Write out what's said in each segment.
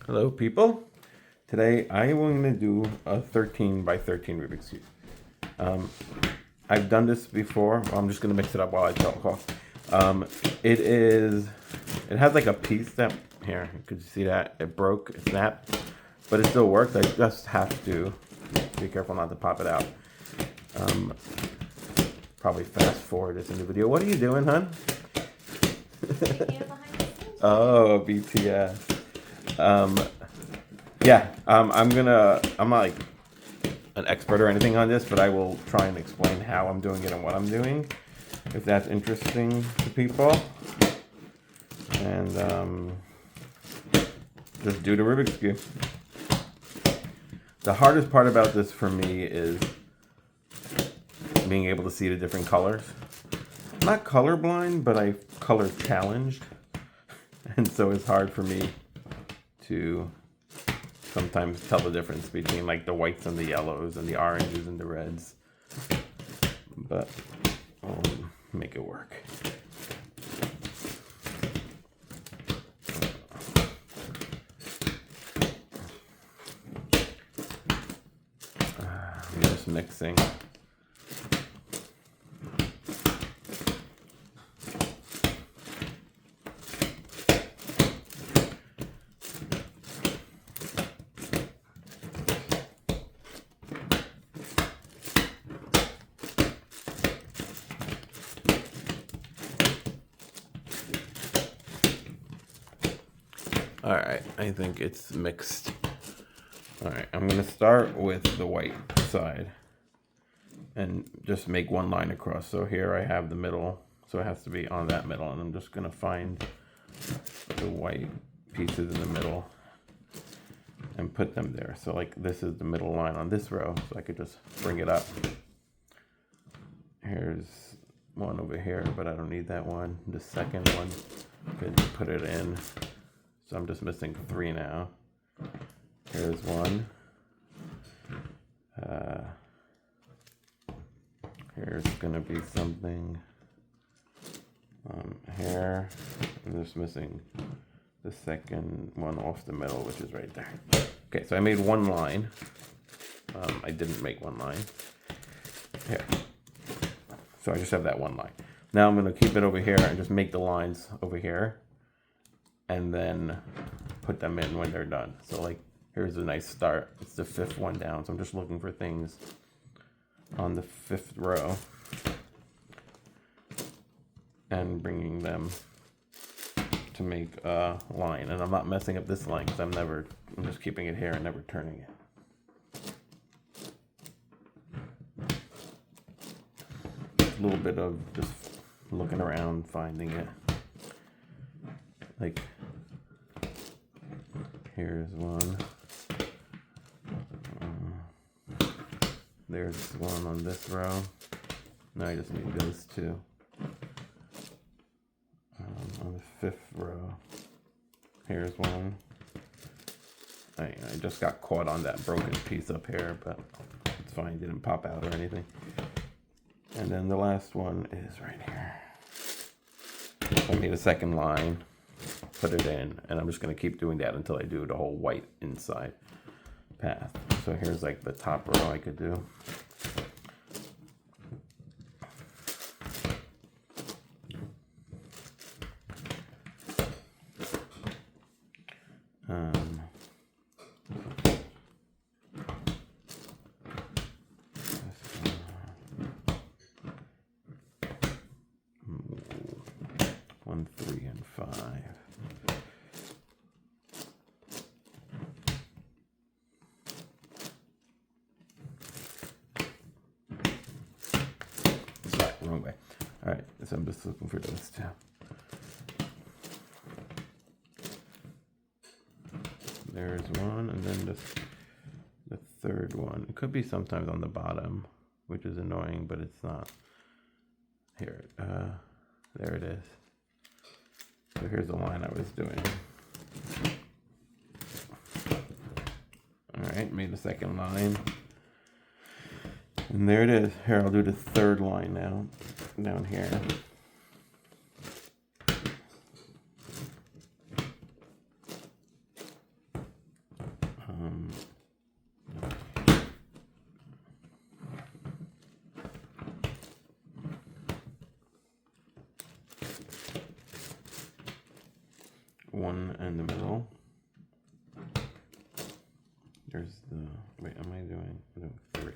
Hello people. Today I am going to do a 13 by 13 Rubik's Cube. Um, I've done this before. I'm just going to mix it up while I talk. It has like a piece that, here, could you see that? It broke, it snapped, but it still works. I just have to be careful not to pop it out. Probably fast forward this in the video. What are you doing, hon? Oh, BTS. I'm not like an expert or anything on this, but I will try and explain how I'm doing it and what I'm doing, if that's interesting to people. And just do the Rubik's Cube. The hardest part about this for me is being able to see the different colors. I'm not colorblind, but I'm color challenged. And so it's hard for me to sometimes tell the difference between like the whites and the yellows and the oranges and the reds. But I'll make it work. I'm just mixing. All right, I think it's mixed. All right, I'm gonna start with the white side and just make one line across. So here I have the middle, so it has to be on that middle, and I'm just gonna find the white pieces in the middle and put them there. So like this is the middle line on this row, so I could just bring it up. Here's one over here, but I don't need that one. The second one, could put it in. So I'm just missing 3 now. Here's one. Here's gonna be something here. I'm just missing the second one off the middle, which is right there. Okay, so I made one line. I didn't make one line. Here. So I just have that one line. Now I'm gonna keep it over here and just make the lines over here, and then put them in when they're done. So like, here's a nice start. It's the 5th one down. So I'm just looking for things on the 5th row and bringing them to make a line. And I'm not messing up this line because I'm just keeping it here and never turning it. A little bit of just looking around, finding it. Like, here's one. There's one on this row. Now I just need those 2. On the 5th row, here's one. I just got caught on that broken piece up here, but it's fine. It didn't pop out or anything. And then the last one is right here. So I made a second line, put it in, and I'm just going to keep doing that until I do the whole white inside path. So here's like the top row I could do. One, 3, and 5. Sorry, wrong way. All right, so I'm just looking for those 2. There's one, and then the 3rd one. It could be sometimes on the bottom, which is annoying, but it's not. Here, there it is. So here's the line I was doing. All right, made the second line. And there it is. Here, I'll do the 3rd line now, down here. one in the middle. There's the, wait, am I doing, no, 3.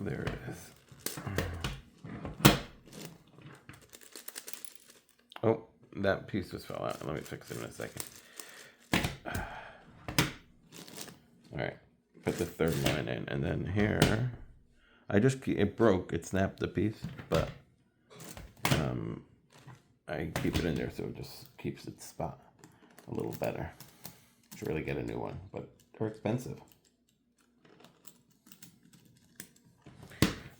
There it is. Oh, that piece just fell out. Let me fix it in a second. All right, put the third line in, and then here, it broke. It snapped the piece, but I keep it in there so it just keeps its spot a little better. Should really get a new one, but they're expensive.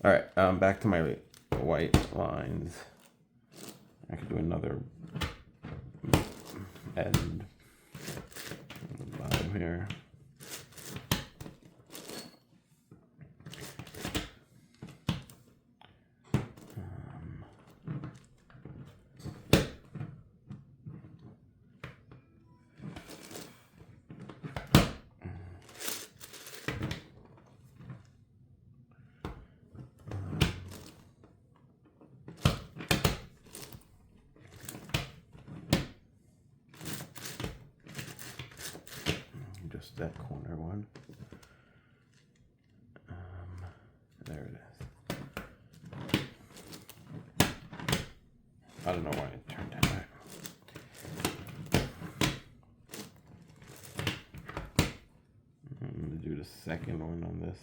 All right, back to my white lines. I could do another end on the bottom here. Just that corner one. There it is. I don't know why it turned out that. I'm going to do the second one on this.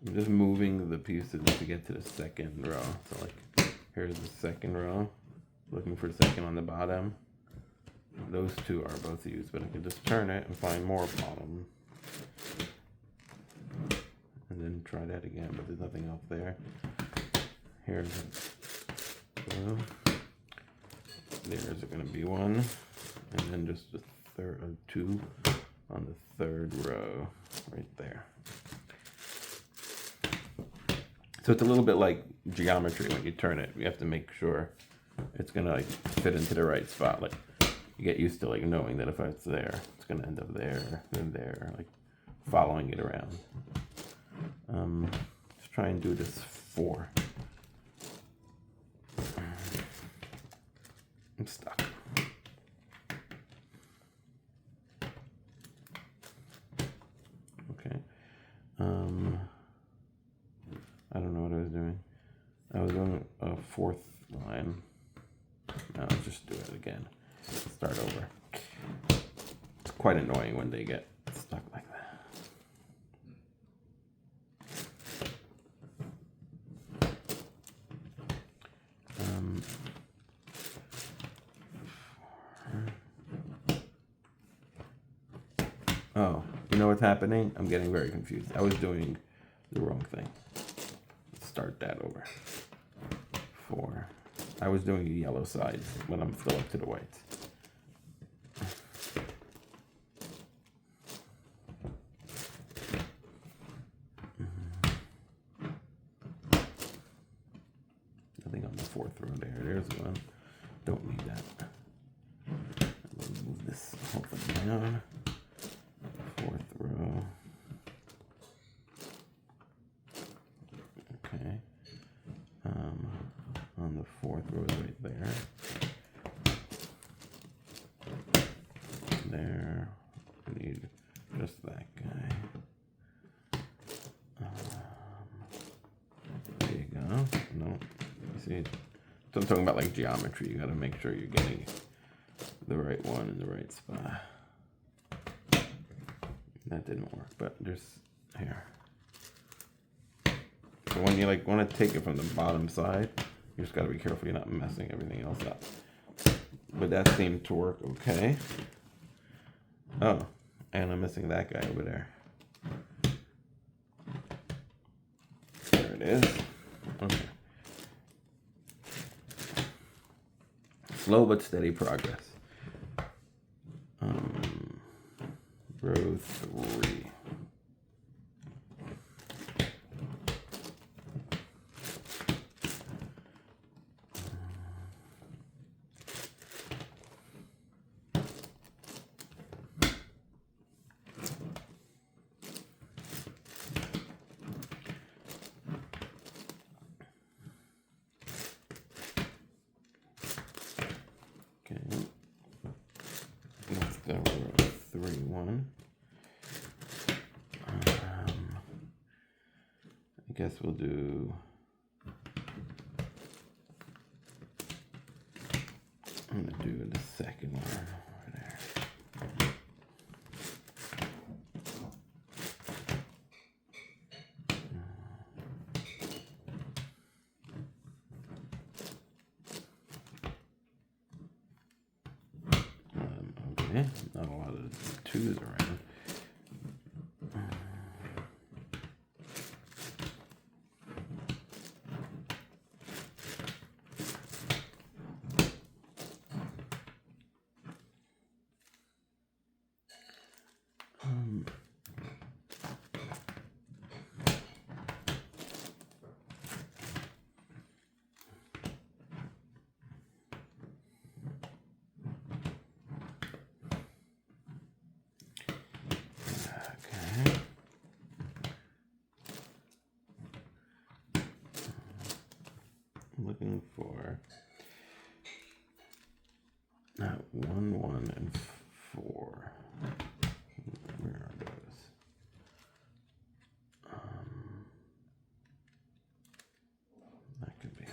I'm just moving the pieces to get to the second row. So like, here's the second row. Looking for the second on the bottom. Those two are both used, but I can just turn it and find more bottom. And then try that again, but there's nothing else there. Here's blue. There's gonna be one. And then just the third, 2 on the third row, right there. So it's a little bit like geometry. When you turn it, you have to make sure it's gonna like fit into the right spot. Like you get used to like knowing that if it's there, it's gonna end up there, then there, like following it around. Let's try and do this 4. I'm stuck. Okay. I don't know what I was doing. I was doing a 4th line. Now I'll just do it again. Start over. It's quite annoying when they get stuck like that. Oh, you know what's happening? I'm getting very confused. I was doing the wrong thing. Let's start that over. 4. I was doing the yellow sides when I'm still up to the whites. Nothing on the 4th row there. There's one. Don't need that. We'll move this whole thing down. 4th row. Okay. On the 4th row is right there. There. I need just that guy. There you go. No. You see? So I'm talking about like geometry. You gotta make sure you're getting the right one in the right spot. That didn't work, but there's here. So when you like want to take it from the bottom side, you just gotta be careful you're not messing everything else up. But that seemed to work okay. Oh, and I'm missing that guy over there. There it is. Okay. Slow but steady progress. Row 3. guess we'll do. I'm gonna do the second one over there. Okay, not a lot of twos around. Looking for 1, 1, and 4. Where are those? That could be it.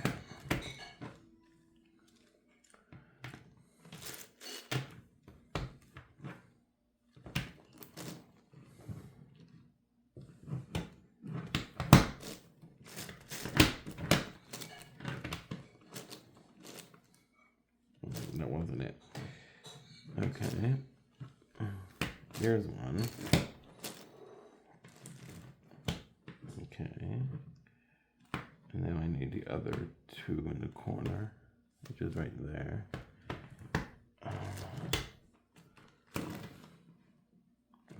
That wasn't it. Okay. Here's one. Okay. And then I need the other 2 in the corner, which is right there.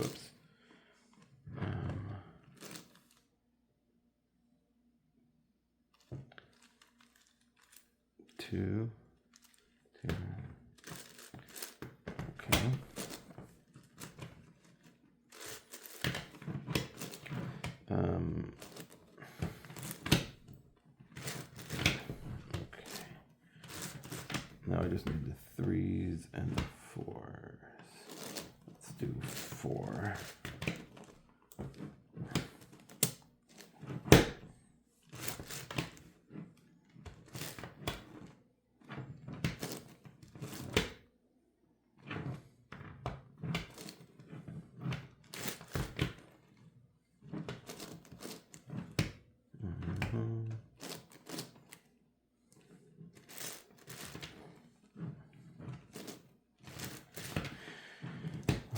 Oops. 2. Okay. Okay. Now I just need the 3s and the 4s. Let's do 4.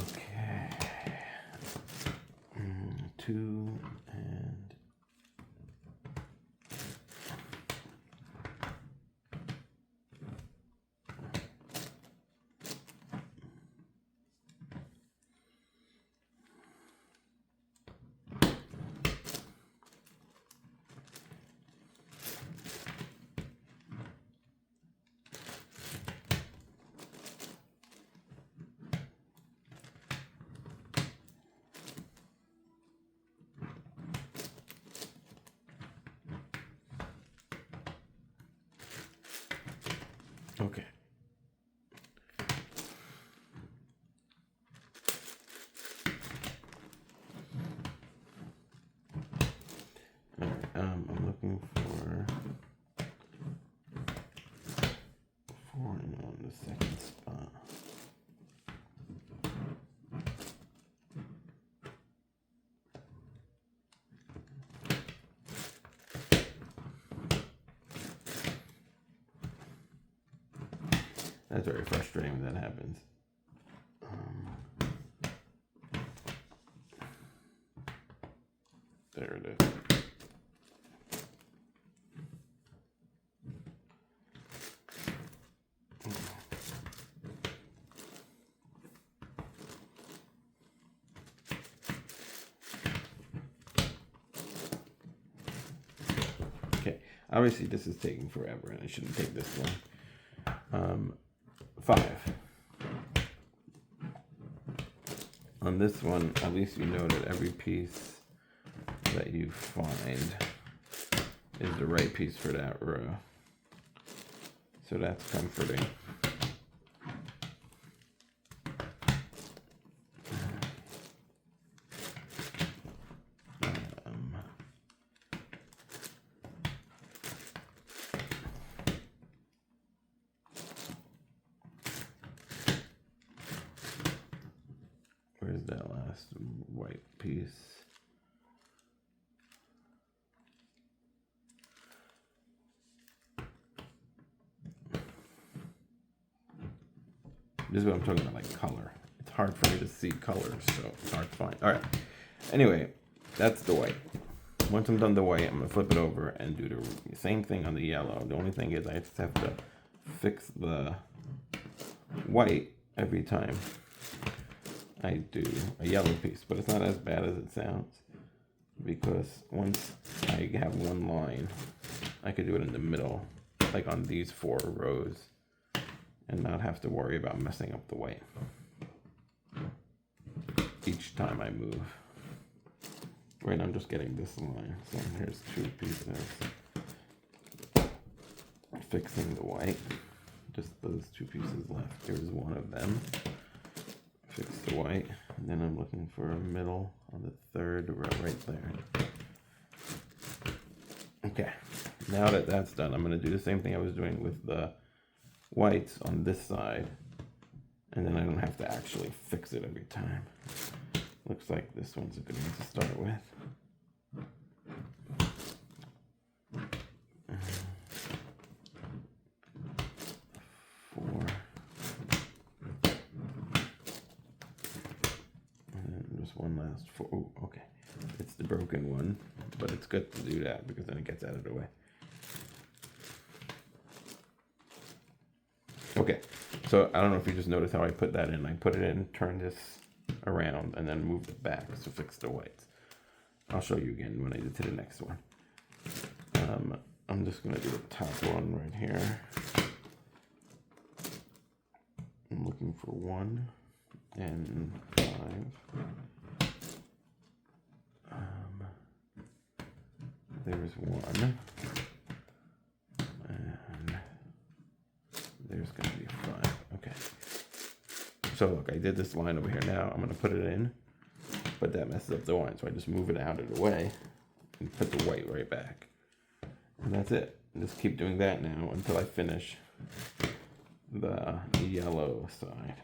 Okay. 2 and okay. All right, I'm looking for 4 on the second spot. That's very frustrating when that happens. There it is. Okay, obviously this is taking forever and I shouldn't take this long. 5. On this one, at least you know that every piece that you find is the right piece for that row. So that's comforting. that last white piece. This is what I'm talking about, like color. It's hard for me to see colors, so it's hard to find. All right. Anyway, that's the white. Once I'm done the white, I'm gonna flip it over and do the same thing on the yellow. The only thing is I just have to fix the white every time I do a yellow piece, but it's not as bad as it sounds, because once I have one line, I could do it in the middle, like on these 4 rows, and not have to worry about messing up the white each time I move. Right now I'm just getting this line, so here's 2 pieces. Fixing the white, just those 2 pieces left. Here's one of them. Fix the white, and then I'm looking for a middle on the 3rd row right there. Okay, now that that's done, I'm going to do the same thing I was doing with the whites on this side, and then I don't have to actually fix it every time. Looks like this one's a good one to start with. One last 4. Oh, okay. It's the broken one, but it's good to do that because then it gets out of the way. Okay, so I don't know if you just noticed how I put that in. I put it in, turn this around, and then moved it back to fix the whites. I'll show you again when I get to the next one. I'm just going to do the top one right here. I'm looking for 1 and 5. There's 1, and there's going to be 5. Okay. So look, I did this line over here. Now I'm going to put it in, but that messes up the line, so I just move it out of the way and put the white right back. And that's it. Just keep doing that now until I finish the yellow side.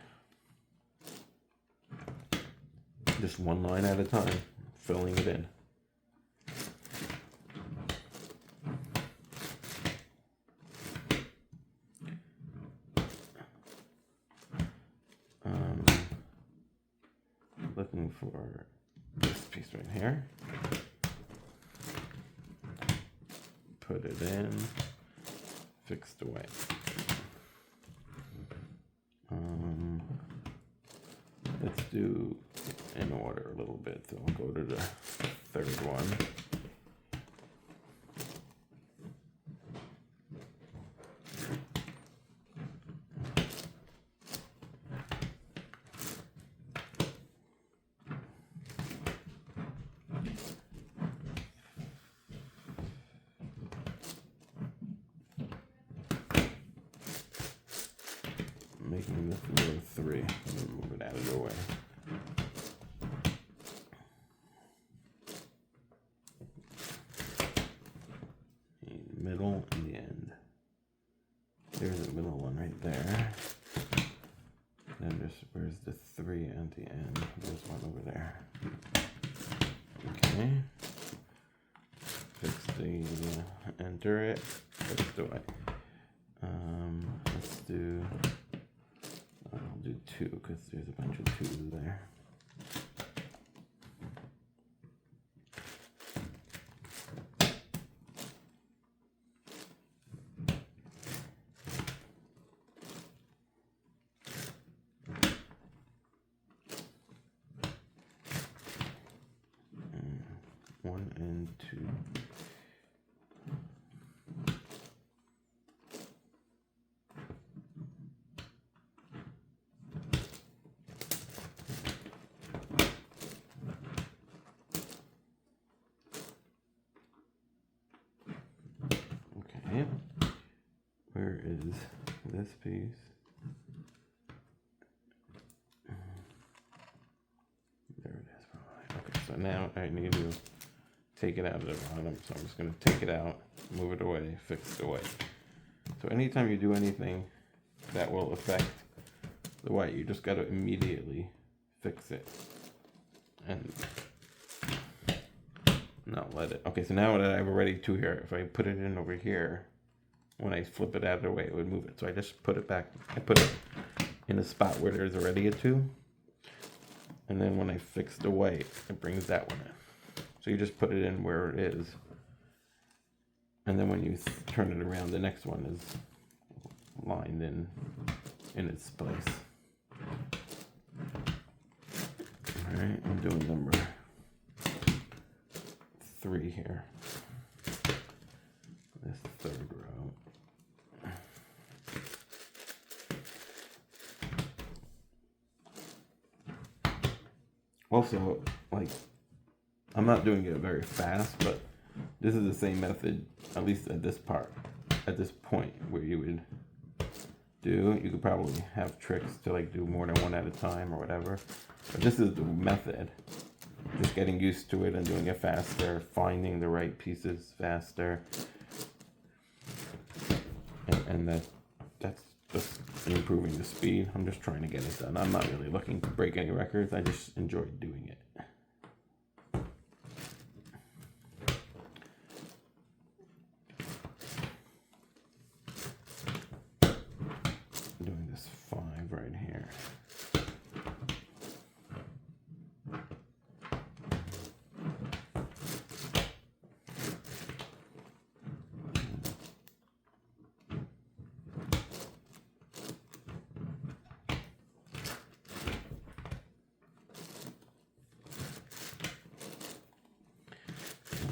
Just one line at a time, filling it in. Looking for this piece right here. Put it in, fix the white. Let's do in order a little bit. So I'll go to the 3rd one. Making this row 3, and then move it out of the way. The middle and the end. There's the middle one right there. Then where's the 3 at the end? There's one over there. Okay. Fix the enter it. Fix the white. Let's do. I'll do 2 because there's a bunch of 2s there. And 1 and 2. Where is this piece? There it is. Okay, so now I need to take it out of the bottom. So I'm just going to take it out, move it away, fix the white. So anytime you do anything that will affect the white, you just got to immediately fix it. and now let it. Okay, so now that I have already two here, if I put it in over here, when I flip it out of the way, it would move it. So I just put it back. I put it in a spot where there's already a two, and then when I fix the white, it brings that one in. So you just put it in where it is, and then when you turn it around, the next one is lined in its place. All right, I'm doing number 3 here. This third row. Also, like, I'm not doing it very fast, but this is the same method, at least at this part, at this point, where you would do. You could probably have tricks to like do more than one at a time or whatever. But this is the method. Just getting used to it and doing it faster, finding the right pieces faster. And that's just improving the speed. I'm just trying to get it done. I'm not really looking to break any records. I just enjoy doing it. Doing this 5 right here.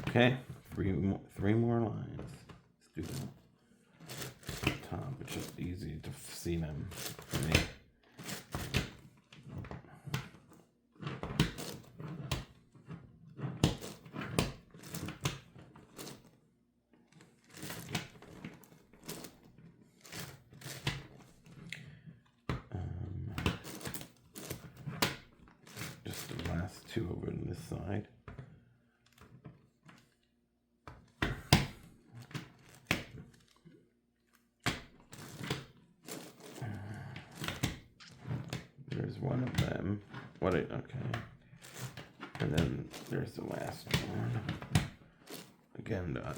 Okay, three more lines. Let's do the top. It's just easy to see them for me. Just the last two over on this side. There's one of them. Okay. And then there's the last one. Again, not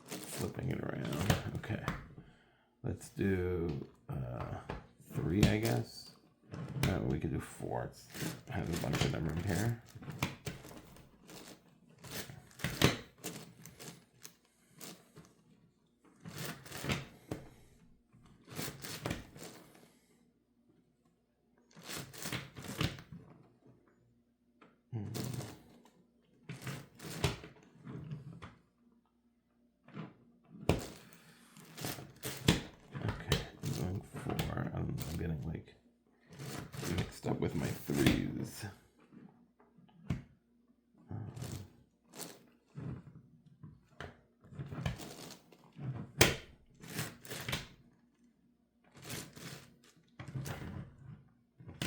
flipping it around. Okay. Let's do 3, I guess. We could do 4. It has a bunch of them in here. Up with my 3s.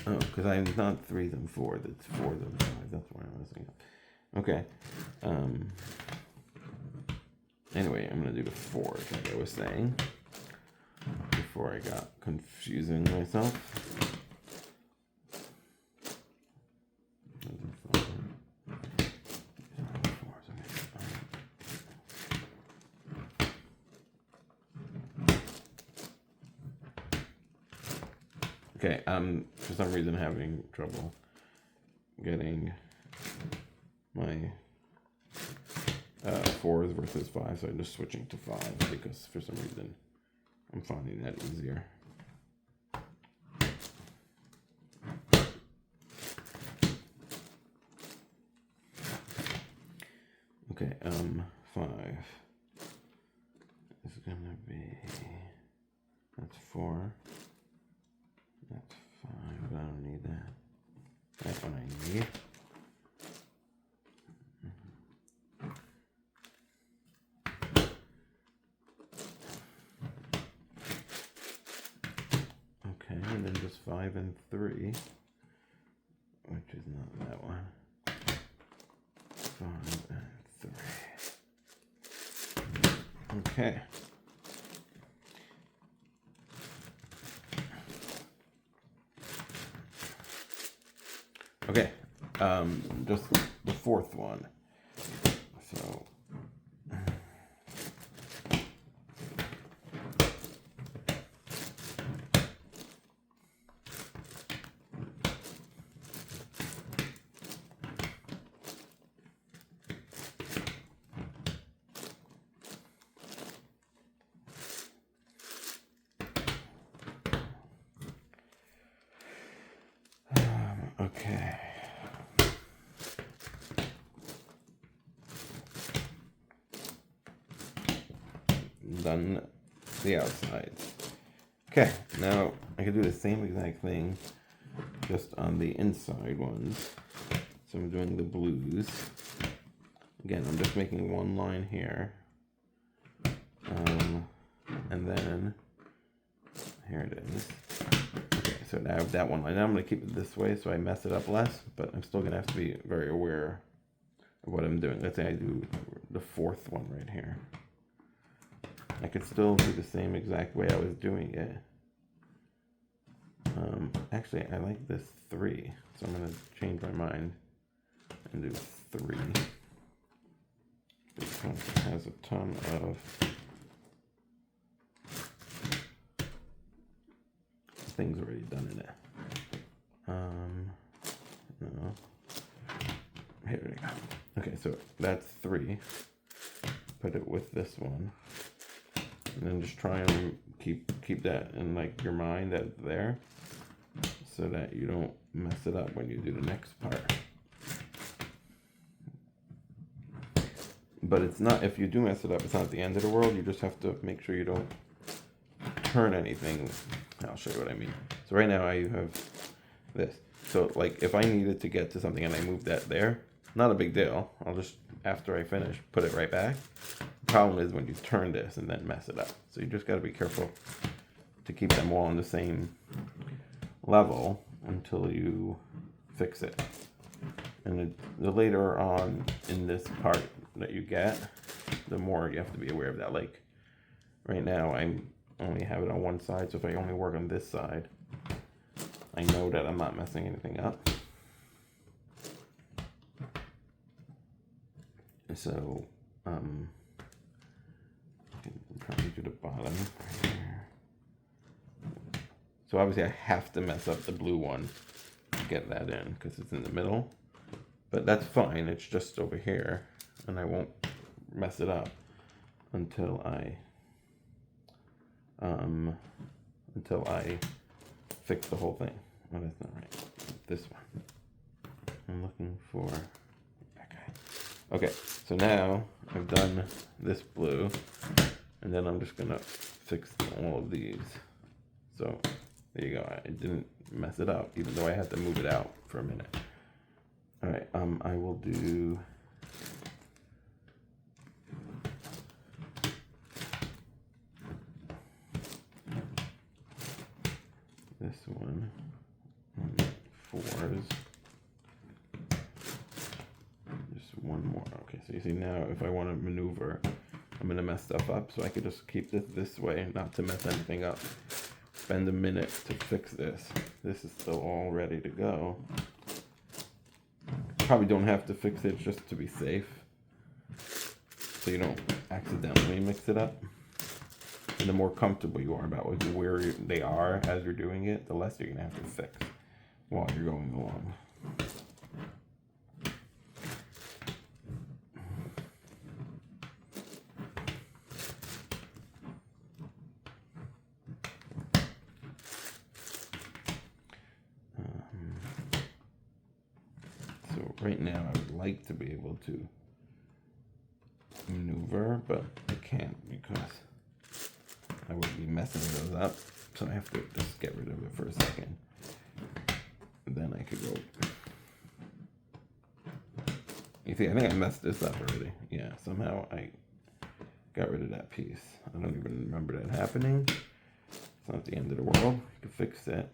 Oh, because I'm not 3s and 4s, it's 4s and 5s. That's why I'm messing up. Okay. Anyway, I'm gonna do the 4s like I was saying before I got confusing myself. Okay, I'm for some reason having trouble getting my 4s versus 5s, so I'm just switching to 5s because for some reason I'm finding that easier. Okay, 5 is gonna be, that's 4. That's 5, but I don't need that. That's what I need. Okay, and then just 5 and 3, which is not that one. 5 and 3. Okay. Okay, Just the fourth one. So. Okay. Done the outside. Okay, now I can do the same exact thing just on the inside ones. So I'm doing the blues. Again, I'm just making one line here. And then here it is. Okay, so now I have that one line. Now I'm going to keep it this way so I mess it up less, but I'm still going to have to be very aware of what I'm doing. Let's say I do the fourth one right here. I could still do the same exact way I was doing it. Actually, I like this 3, so I'm going to change my mind and do 3. This one has a ton of things already done in it. No. Here we go. Okay, so that's 3. Put it with this one. And then just try and keep that in like your mind that there, so that you don't mess it up when you do the next part. But it's not, if you do mess it up, it's not the end of the world. You just have to make sure you don't turn anything. I'll show you what I mean. So right now I have this. So like if I needed to get to something and I moved that there, not a big deal. I'll just, after I finish, put it right back. The problem is when you turn this and then mess it up. So you just got to be careful to keep them all on the same level until you fix it. And the later on in this part that you get, the more you have to be aware of that. Like right now I only have it on one side, so if I only work on this side, I know that I'm not messing anything up. So I can probably do the bottom right here. So obviously I have to mess up the blue one to get that in because it's in the middle, but that's fine. It's just over here, and I won't mess it up until I fix the whole thing. Oh, that's not right. This one. I'm looking for. Okay, so now I've done this blue, and then I'm just gonna fix all of these. So there you go. I didn't mess it up, even though I had to move it out for a minute. All right, I will do. This one, 4s. Just one more. Okay, so you see now if I want to maneuver, I'm going to mess stuff up. So I could just keep this way, not to mess anything up. Spend a minute to fix this. This is still all ready to go. Probably don't have to fix it just to be safe, so you don't accidentally mix it up. And the more comfortable you are about where they are as you're doing it, the less you're going to have to fix while you're going along. So right now I would like to be able to maneuver, but I can't because I would be messing those up, so I have to just get rid of it for a second. And then I could go. You see, I think I messed this up already. Yeah, somehow I got rid of that piece. I don't even remember that happening. It's not the end of the world. You can fix it.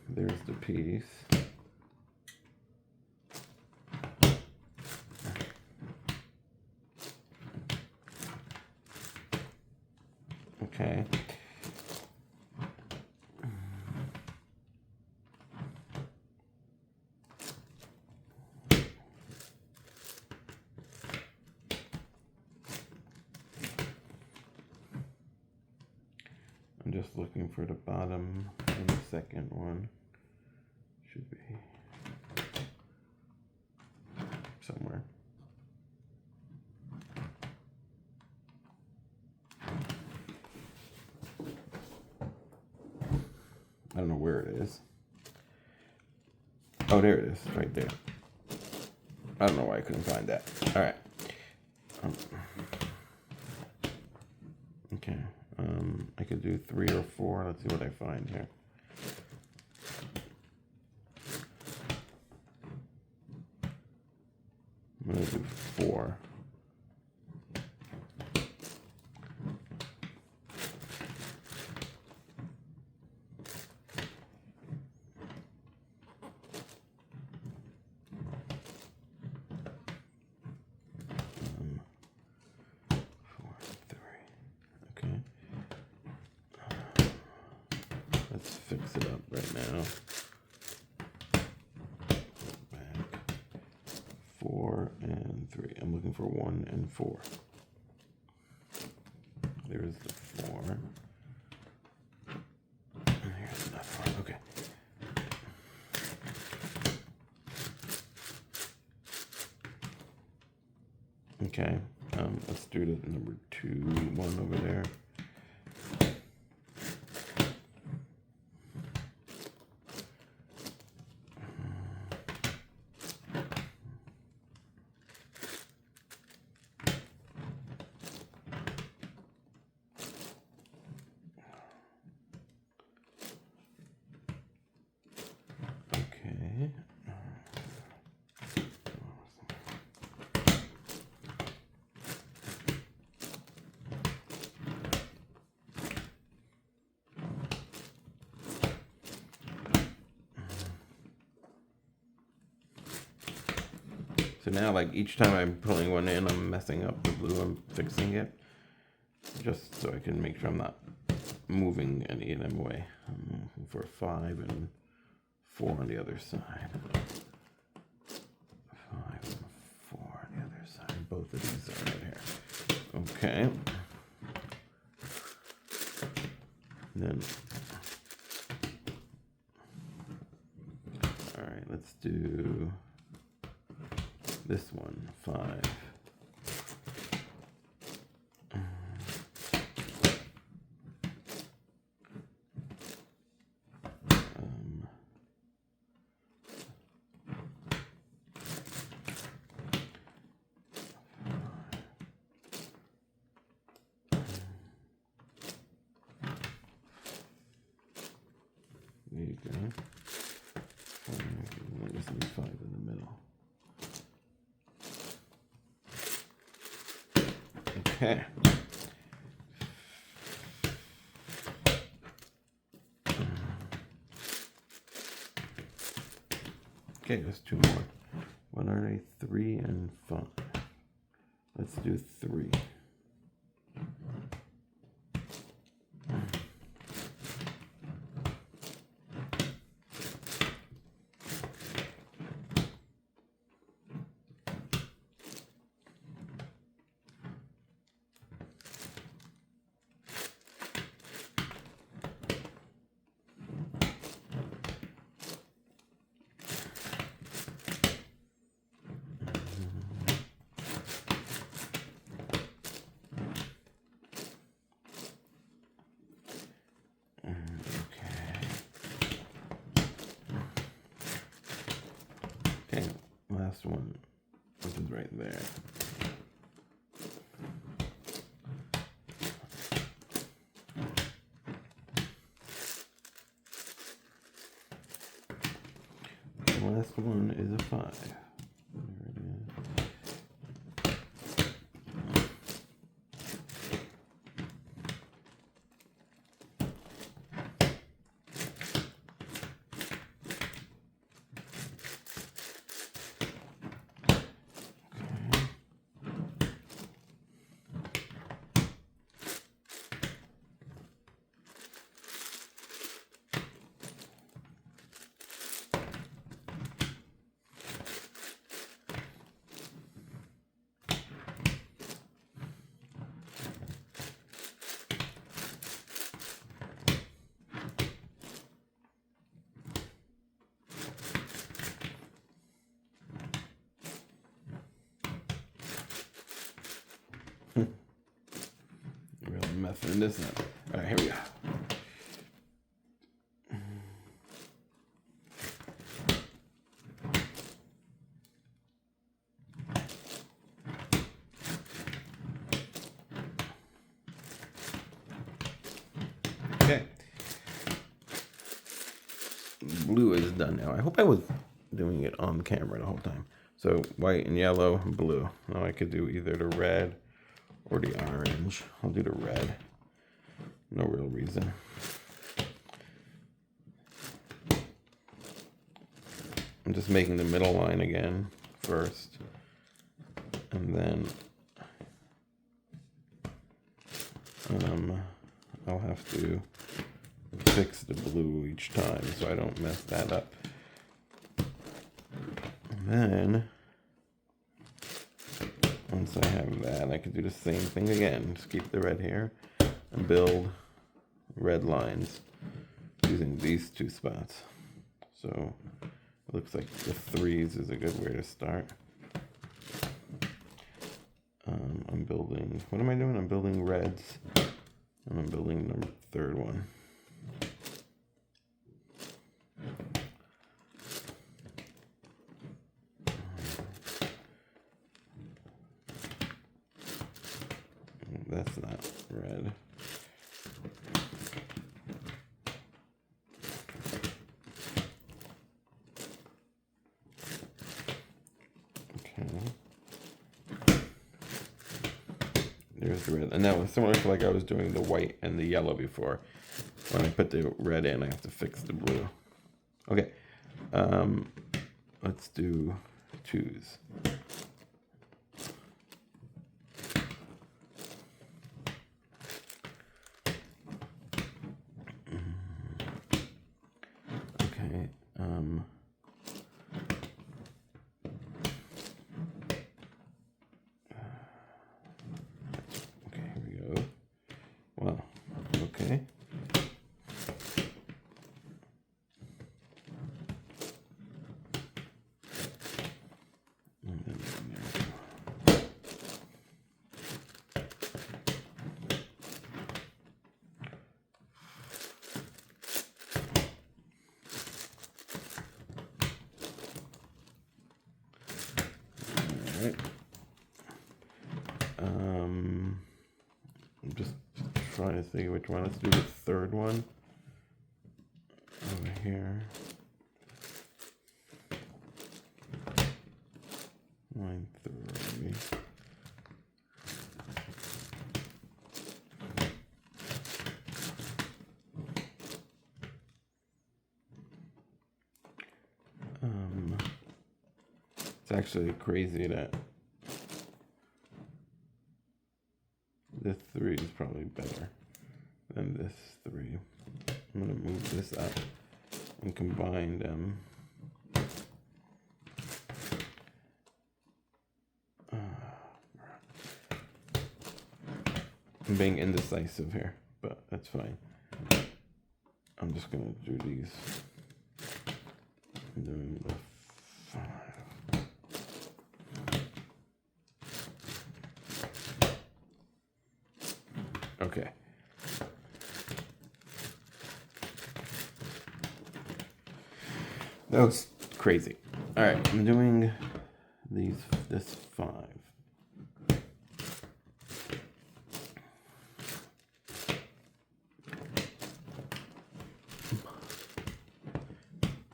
There's the piece. Okay. just looking for the bottom and the second one. Should be somewhere. I don't know where it is. Oh, there it is, right there. I don't know why I couldn't find that. All right. Okay. I could do 3 or 4. Let's see what I find here. I'm gonna do 4. Fix it up right now. Back 4 and 3. I'm looking for 1 and 4. There's the 4. And here's another one. Okay. Okay. Let's do the number 2 one over there. So now, like, each time I'm pulling one in, I'm messing up the blue, I'm fixing it. Just so I can make sure I'm not moving any of them away. I'm looking for 5 and 4 on the other side. 5 and 4 on the other side. Both of these are right here. Okay. And then, all right, let's do this one, 5. There you go. Just need 5 in the middle. Okay. Okay, there's 2 more. What are they? 3 and 5. Let's do 3. Okay, last one, which is right there. The last one is a 5. There it is. faster than this now. All right, here we go. Okay. Blue is done now. I hope I was doing it on camera the whole time. So white and yellow, blue. Now I could do either the red or the orange. I'll do the red. No real reason. I'm just making the middle line again first. And then I'll have to fix the blue each time so I don't mess that up. And then once I have that, I can do the same thing again. Just keep the red here and build red lines using these two spots. So it looks like the 3s is a good way to start. I'm building, what am I doing? I'm building reds, and I'm building the third one. That's not red. There's the red, and that was similar to like I was doing the white and the yellow before. When I put the red in, I have to fix the blue. Okay, let's do 2s. Okay, well, okay. And then there we go. All right. I'm just trying to think which one. Let's do the third one over here. Line 3. It's actually crazy that this 3 is probably better than this 3. I'm gonna move this up and combine them. I'm being indecisive here, but that's fine. I'm just gonna do these. And then the 5. Okay. That was crazy. All right, I'm doing this 5.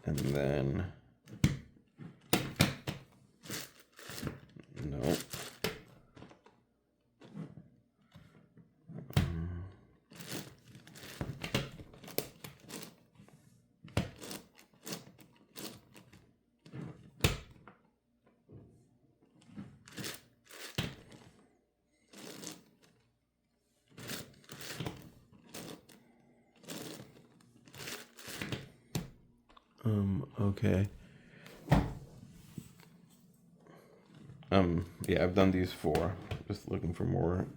And then no. Okay. Yeah, I've done these 4. Just looking for more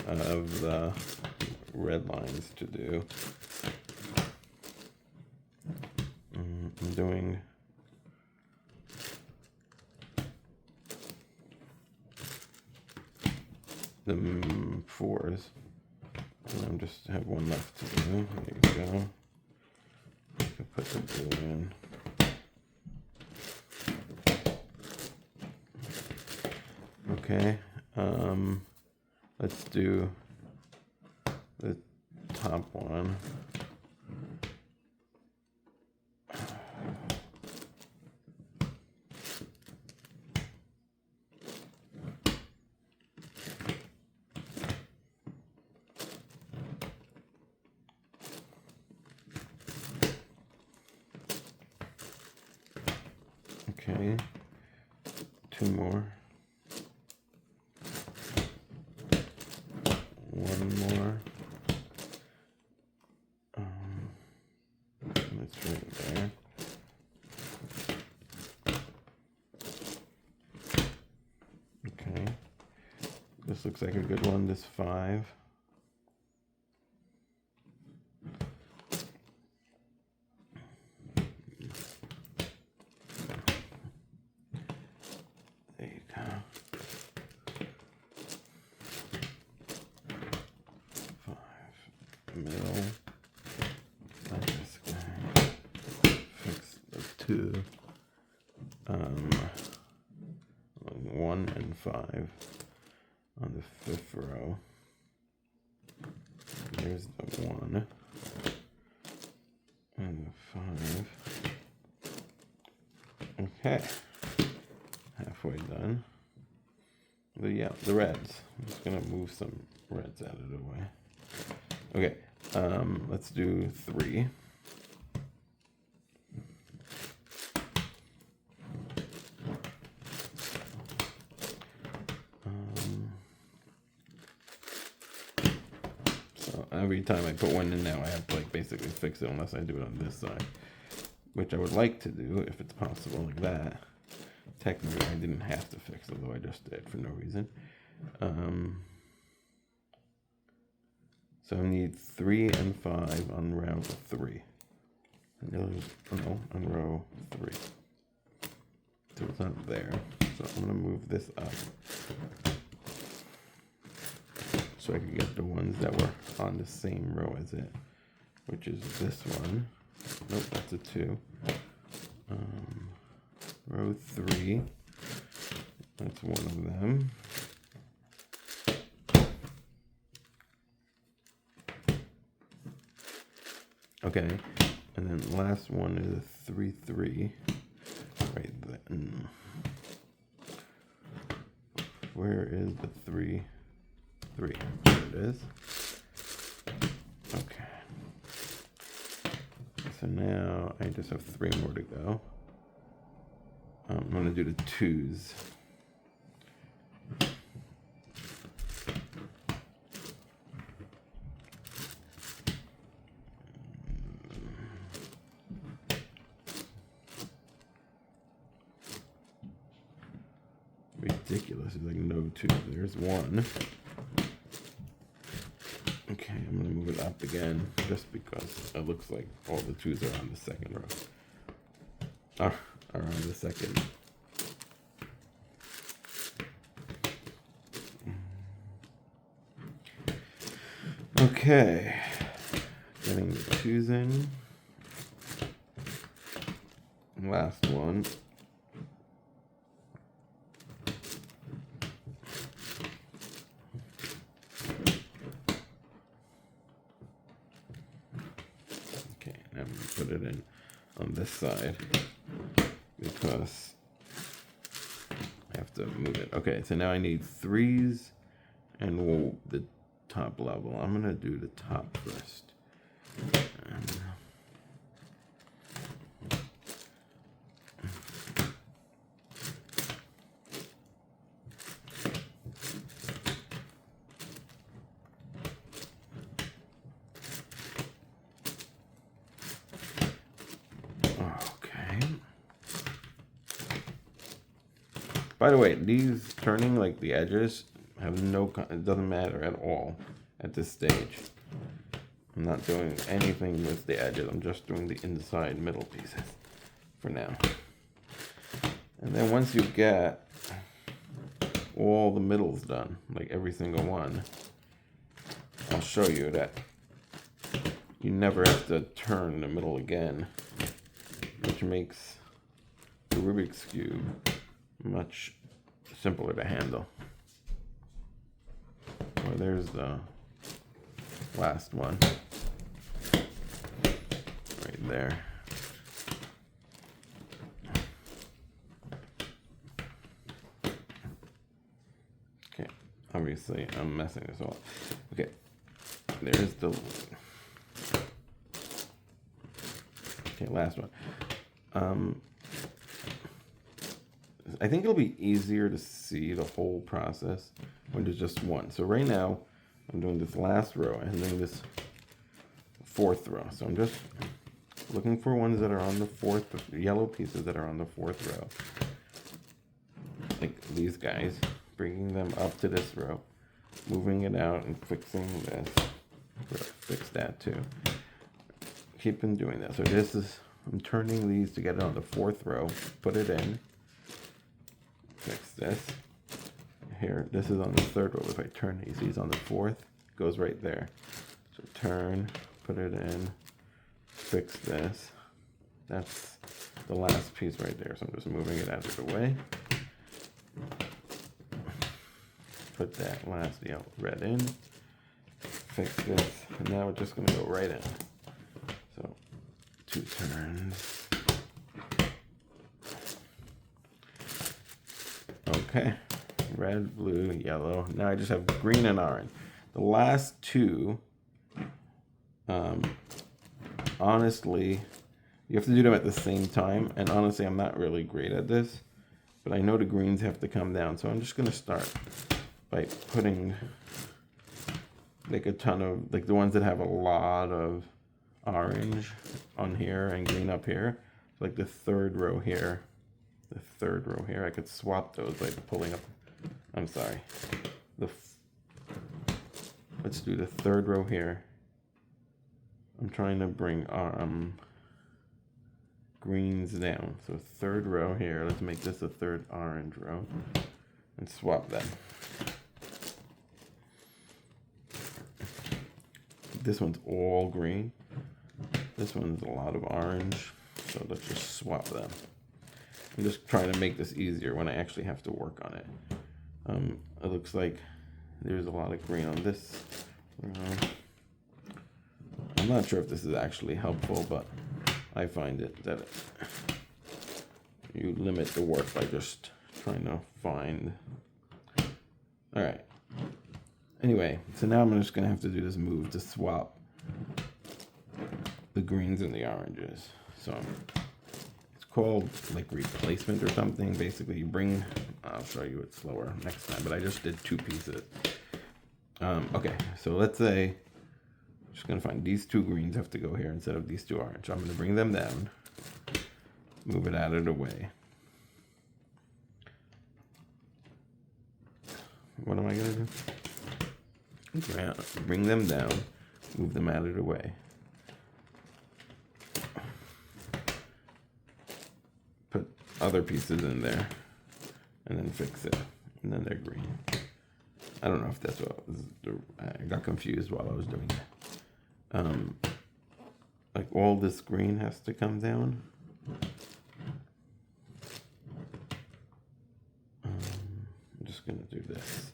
of the red lines to do. I'm doing the 4s. And I just have one left to do. There you go. I can put the blue in. Okay. Let's do the top one. Okay, 2 more. 1 more. That's right there. Okay, this looks like a good one. This 5. There you go. 5. Middle. Like this guy. Fix the 2. 1 and 5 on the 5th row. There's the 1 and the 5. Okay, halfway done. The reds. I'm just gonna move some reds out of the way. Okay, let's do 3. So every time I put one in now, I have to like basically fix it unless I do it on this side, which I would like to do if it's possible like that. Technically, I didn't have to fix it, though I just did for no reason. So I need 3 and 5 on row 3. No, on row 3. So it's not there. So I'm gonna move this up so I can get the ones that were on the same row as it, which is this one. Nope, that's a 2. Row 3. That's one of them. Okay, and then last one is a 3-3. Right then. Where is the 3-3? There it is. Okay. So now I just have 3 more to go. I'm going to do the 2s. Ridiculous. There's like no 2s. There's 1. Okay, I'm going to move it up again just because it looks like all the 2s are on the second row. Are on the second. Okay, getting the 2s in. Last one. Okay, now I'm going to put it in on this side because I have to move it. Okay, so now I need 3s and the top level. I'm gonna do the top first. Okay. By the way, these turning like the edges have it doesn't matter at all at this stage. I'm not doing anything with the edges. I'm just doing the inside middle pieces for now. And then once you get all the middles done, like every single one, I'll show you that you never have to turn the middle again, which makes the Rubik's Cube much simpler to handle. Well, there's the last one right there. Okay, obviously I'm messing this all up. Okay, there's the last one. I think it'll be easier to see the whole process when there's just one. So right now I'm doing this last row and then this fourth row. So I'm just looking for ones that are on the fourth, yellow pieces that are on the fourth row. Like these guys, bringing them up to this row, moving it out and fixing this. Fix that too. Keep on doing that. So this is, I'm turning these to get it on the fourth row, put it in, fix this. Here, this is on the third row. If I turn these on the fourth, it goes right there. So turn, put it in, fix this. That's the last piece right there. So I'm just moving it out of the way. Put that last yellow red in, fix this, and now we're just gonna go right in. So 2 turns. Okay, red, blue, yellow. Now I just have green and orange. The last two, honestly, you have to do them at the same time. And honestly, I'm not really great at this, but I know the greens have to come down. So I'm just gonna start by putting like a ton of, like the ones that have a lot of orange on here and green up here. So like the third row here. The third row here, I could swap those by pulling up. I'm sorry. Let's do the third row here. I'm trying to bring greens down. So third row here. Let's make this a third orange row and swap them. This one's all green. This one's a lot of orange. So let's just swap them. I'm just trying to make this easier when I actually have to work on it. It looks like there's a lot of green on this. I'm not sure if this is actually helpful, but I find it that you limit the work by just trying to find. All right. Anyway, so now I'm just gonna have to do this move to swap the greens and the oranges. So called like replacement or something. Basically you bring, I'll show you it slower next time, but I just did 2 pieces. Okay, so let's say I'm just gonna find these 2 greens have to go here instead of these 2 orange. I'm gonna bring them down, move it out of the way. What am I gonna do? Okay, bring them down, move them out of the way. Other pieces in there and then fix it, and then they're green. I don't know if that's what I got confused while I was doing it. Like all this green has to come down. I'm just gonna do this.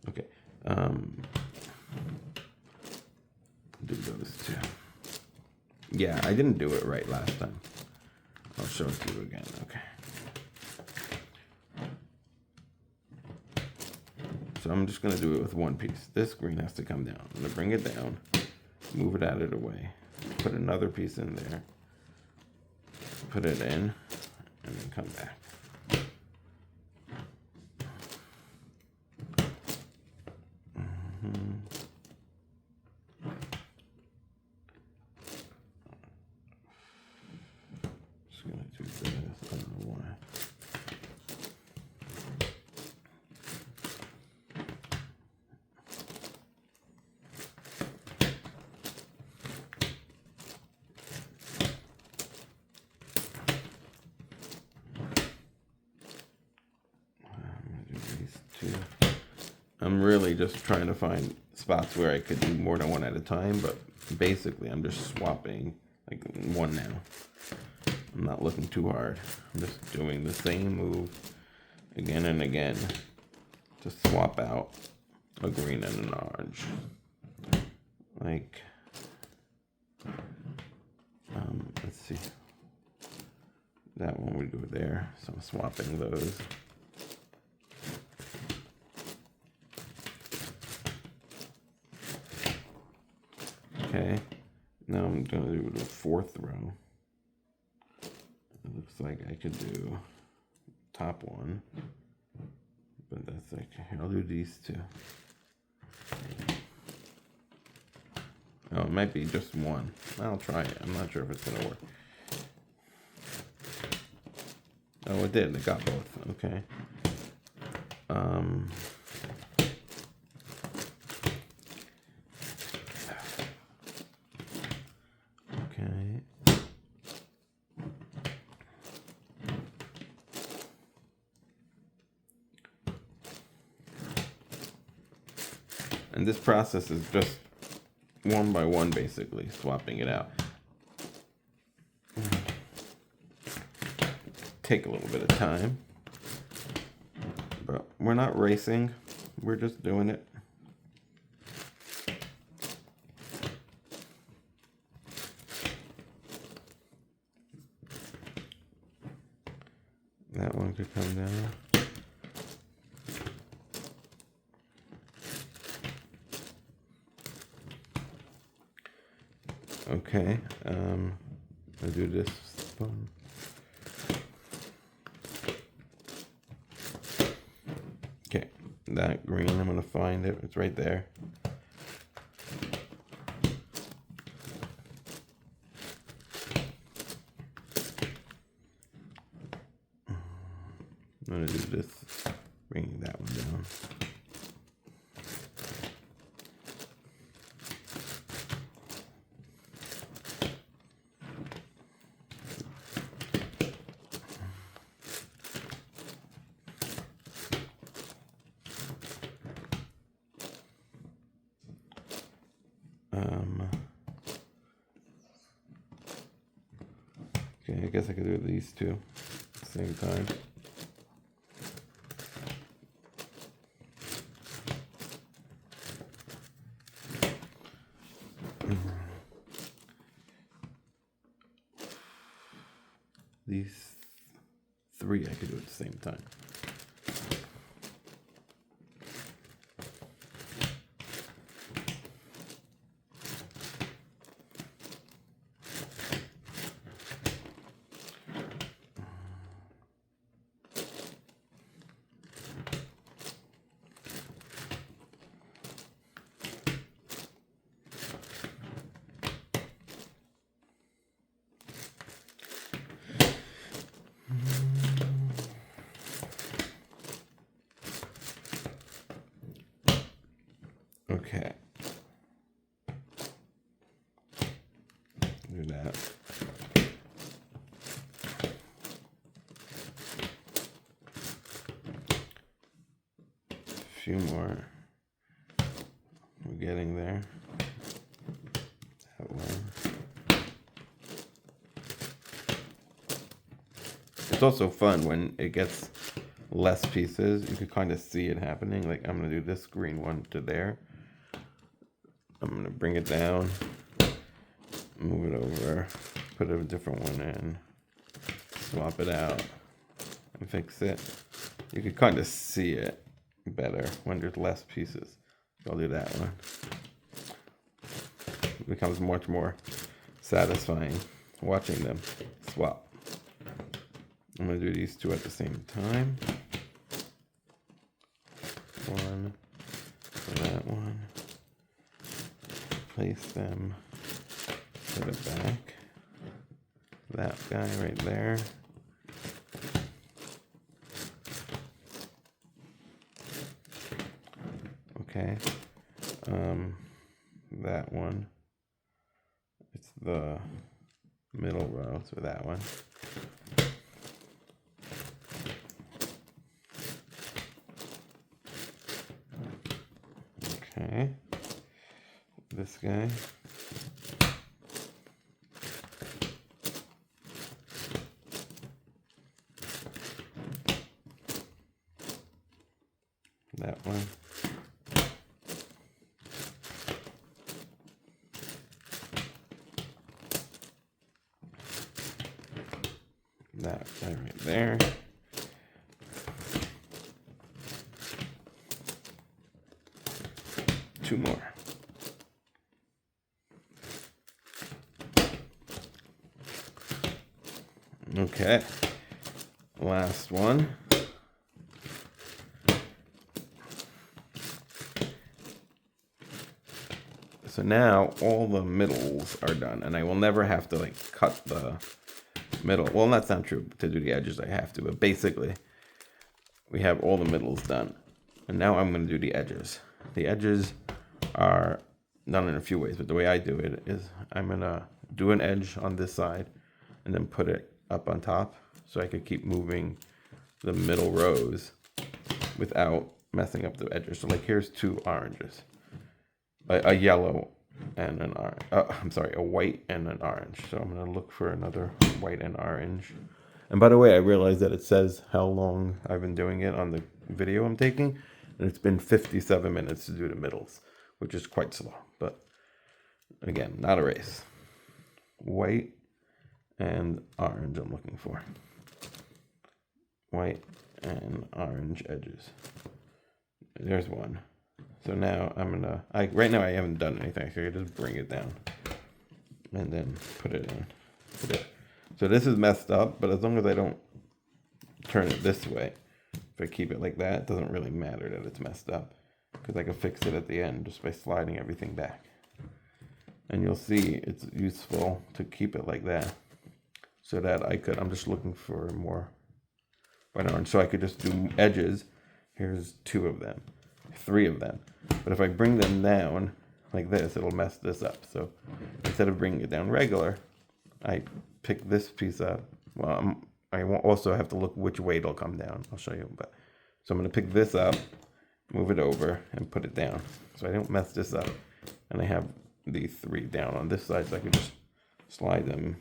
Okay. Do those 2. Yeah, I didn't do it right last time. I'll show it to you again. Okay. So I'm just going to do it with 1 piece. This green has to come down. I'm going to bring it down, move it out of the way, put another piece in there, put it in, and then come back. I'm really just trying to find spots where I could do more than one at a time, but basically I'm just swapping like one now. I'm not looking too hard. I'm just doing the same move again and again to swap out a green and an orange. Like, let's see. That one would go there, so I'm swapping those. Okay, now I'm gonna do the fourth row. It looks like I could do top one, but that's okay. I'll do these two. Oh, it might be just one. I'll try it. I'm not sure if it's gonna work. Oh, it did. It got both. Okay. Okay. And this process is just one by one, basically, swapping it out. Take a little bit of time, but we're not racing. We're just doing it. That one could come down. Okay, I'll do this one. Okay, that green, I'm gonna find it. It's right there. I'm gonna do this, bring that one down. Okay, I guess I could do these two at the same time. These three I could do at the same time. Okay. Do that. A few more. We're getting there. That one. It's also fun when it gets less pieces. You can kind of see it happening. Like, I'm going to do this green one to there. I'm going to bring it down, move it over, put a different one in, swap it out, and fix it. You can kind of see it better when there's less pieces. I'll do that one. It becomes much more satisfying watching them swap. I'm going to do these two at the same time. One for that one. Place them to the back. That guy right there. Okay. That one. It's the middle row, so that one. Okay. This guy. That one. That guy right there. Two more. Okay. Last one. So now all the middles are done, and I will never have to like cut the middle. Well, that's not true. To do the edges, I have to, but basically we have all the middles done. And now I'm going to do the edges. The edges are done in a few ways, but the way I do it is I'm going to do an edge on this side and then put it up on top so I could keep moving the middle rows without messing up the edges. So like here's two oranges, a yellow and an orange. I'm sorry, a white and an orange. So I'm going to look for another white and orange. And by the way, I realized that it says how long I've been doing it on the video I'm taking, and it's been 57 minutes to do the middles, which is quite slow. But again, not a race. White and orange I'm looking for. White and orange edges. There's one. So now I'm gonna, right now I haven't done anything, so I just bring it down and then put it in. So this is messed up, but as long as I don't turn it this way, if I keep it like that, it doesn't really matter that it's messed up, because I can fix it at the end just by sliding everything back. And you'll see it's useful to keep it like that, so that I'm just looking for more white orange, so I could just do edges. Here's two of them, three of them. But if I bring them down like this, it'll mess this up. So instead of bringing it down regular, I pick this piece up. Well, I won't also have to look which way it'll come down. I'll show you. But so I'm going to pick this up, move it over, and put it down, so I don't mess this up. And I have these three down on this side, so I can just slide them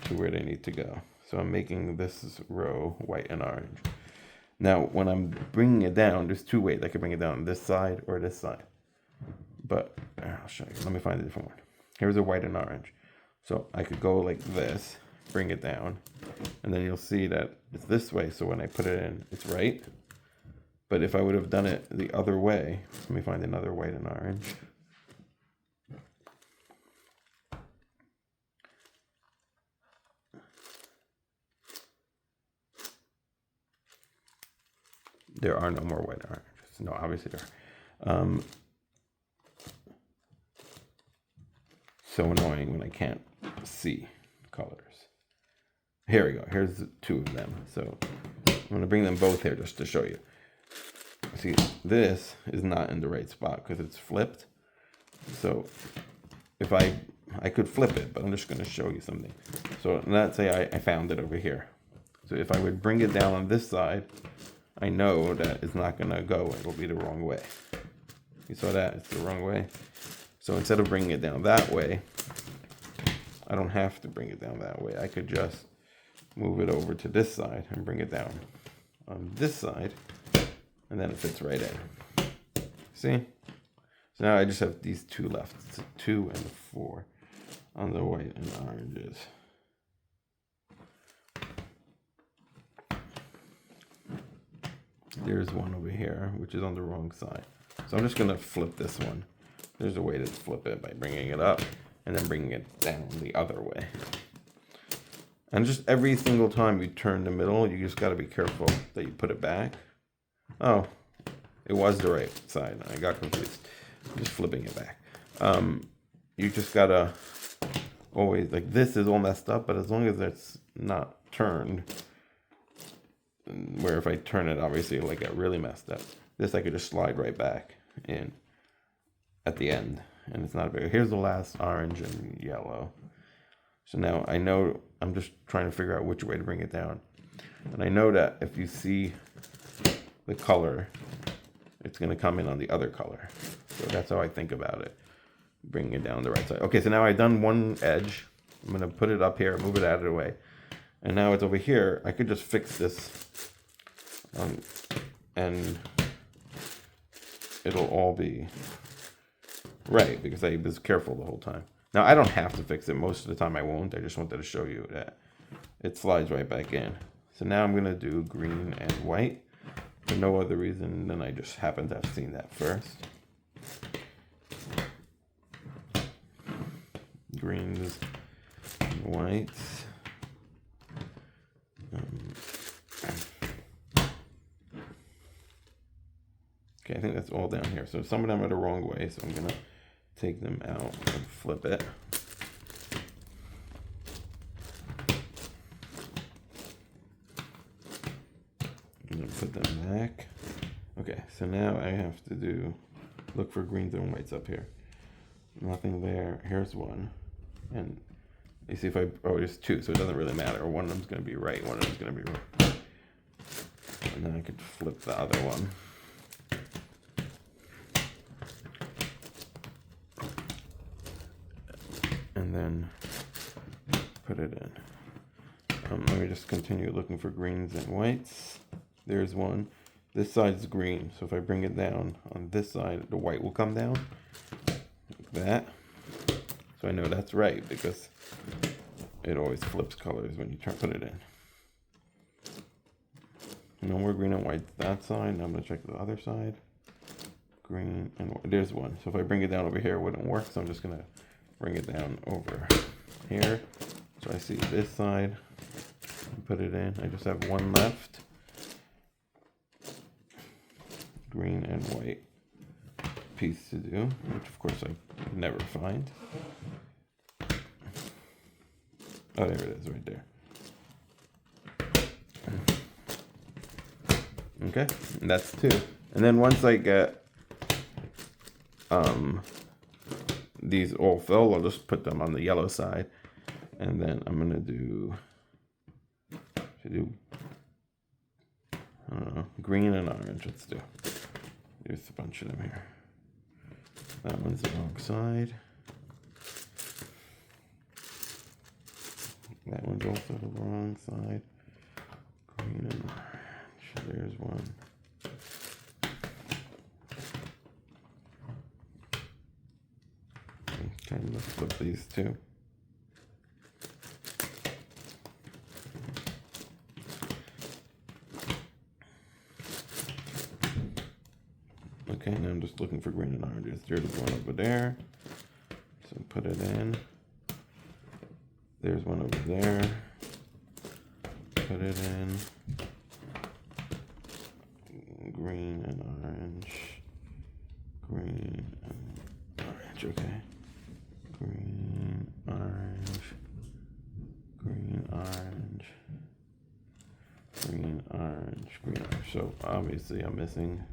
to where they need to go. So I'm making this row white and orange. Now, when I'm bringing it down, there's two ways. I can bring it down this side or this side. But I'll show you. Let me find a different one. Here's a white and orange. So I could go like this, bring it down, and then you'll see that it's this way. So when I put it in, it's right. But if I would have done it the other way, let me find another white and orange. There are no more white and oranges. No, obviously there are. So annoying when I can't see colors. Here we go. Here's two of them. So I'm going to bring them both here just to show you. See, this is not in the right spot because it's flipped. So if I could flip it, but I'm just going to show you something. So let's say I found it over here. So if I would bring it down on this side, I know that it's not going to go. It'll be the wrong way. You saw that? It's the wrong way. So instead of bringing it down that way, I don't have to bring it down that way. I could just move it over to this side and bring it down on this side, and then it fits right in. See? So now I just have these two left. It's 2 and 4 on the white and oranges. There's one over here, which is on the wrong side. So I'm just going to flip this one. There's a way to flip it by bringing it up and then bringing it down the other way. And just every single time you turn the middle, you just got to be careful that you put it back. Oh, it was the right side. I got confused. Just flipping it back. You just got to always, like, this is all messed up, but as long as it's not turned, where if I turn it, obviously it'll like get really messed up. This I could just slide right back in at the end, and it's not big. Here's the last orange and yellow. So now I know, I'm just trying to figure out which way to bring it down. And I know that if you see the color it's going to come in on the other color. So that's how I think about it. Bringing it down the right side. Okay, so now I've done one edge. I'm going to put it up here, move it out of the way. And now it's over here. I could just fix this. And it'll all be right because I was careful the whole time. Now, I don't have to fix it. Most of the time I won't. I just wanted to show you that it slides right back in. So now I'm going to do green and white for no other reason than I just happen to have seen that first. Greens and whites. Okay, I think that's all down here. So some of them are the wrong way, so I'm going to take them out and flip it. I'm going to put them back. Okay, so now I have to look for greens and whites up here. Nothing there. Here's one. And you see if oh, there's two, so it doesn't really matter. One of them's going to be right, one of them's going to be wrong. And then I could flip the other one. And then put it in. Let me just continue looking for greens and whites. There's one. This side's green, so if I bring it down on this side, the white will come down like that. So I know that's right because it always flips colors when you put it in. No more green and white that side. Now I'm going to check the other side. Green and white. There's one. So if I bring it down over here, it wouldn't work. So I'm just going to bring it down over here. So I see this side. Put it in. I just have one left. Green and white piece to do, which of course I never find. Oh, there it is, right there. Okay, and that's two. And then once I get these all filled, I'll just put them on the yellow side, and then I'm gonna do I don't know, green and orange. Let's do. There's a bunch of them here. That one's the wrong side. That one's also the wrong side. Green and orange. There's one. Okay, let's flip these two. Okay, now I'm just looking for green and oranges. There's one over there. So put it in. There's one over there. Put it in. Green and orange. Green and orange, okay. Green, orange. Green, orange. Green, orange, green, orange. So obviously I'm missing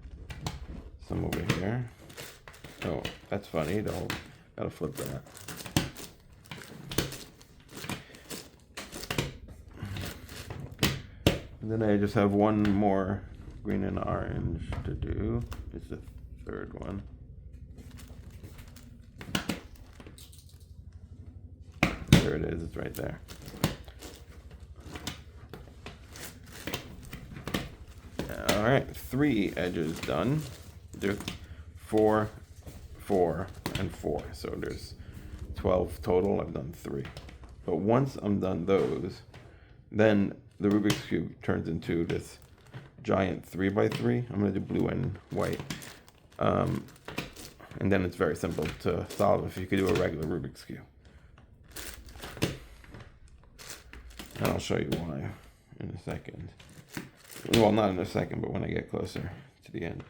some over here. Oh, that's funny. Gotta flip that. And then I just have one more green and orange to do. It's the third one. There it is. It's right there. All right, 3 edges done. There's 4, 4, and 4. So there's 12 total. I've done 3. But once I'm done those, then the Rubik's Cube turns into this giant 3x3. I'm going to do blue and white. And then it's very simple to solve if you could do a regular Rubik's Cube. And I'll show you why in a second. Well, not in a second, but when I get closer to the end.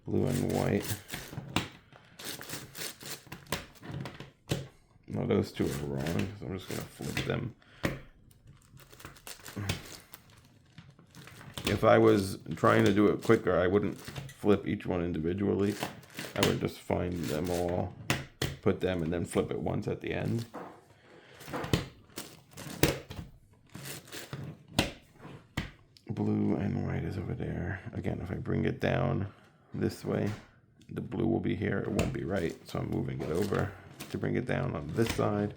Blue and white. No, those two are wrong, so I'm just going to flip them. If I was trying to do it quicker, I wouldn't flip each one individually. I would just find them all, put them, and then flip it once at the end. Blue and white is over there. Again, if I bring it down this way. The blue will be here. It won't be right, so I'm moving it over to bring it down on this side.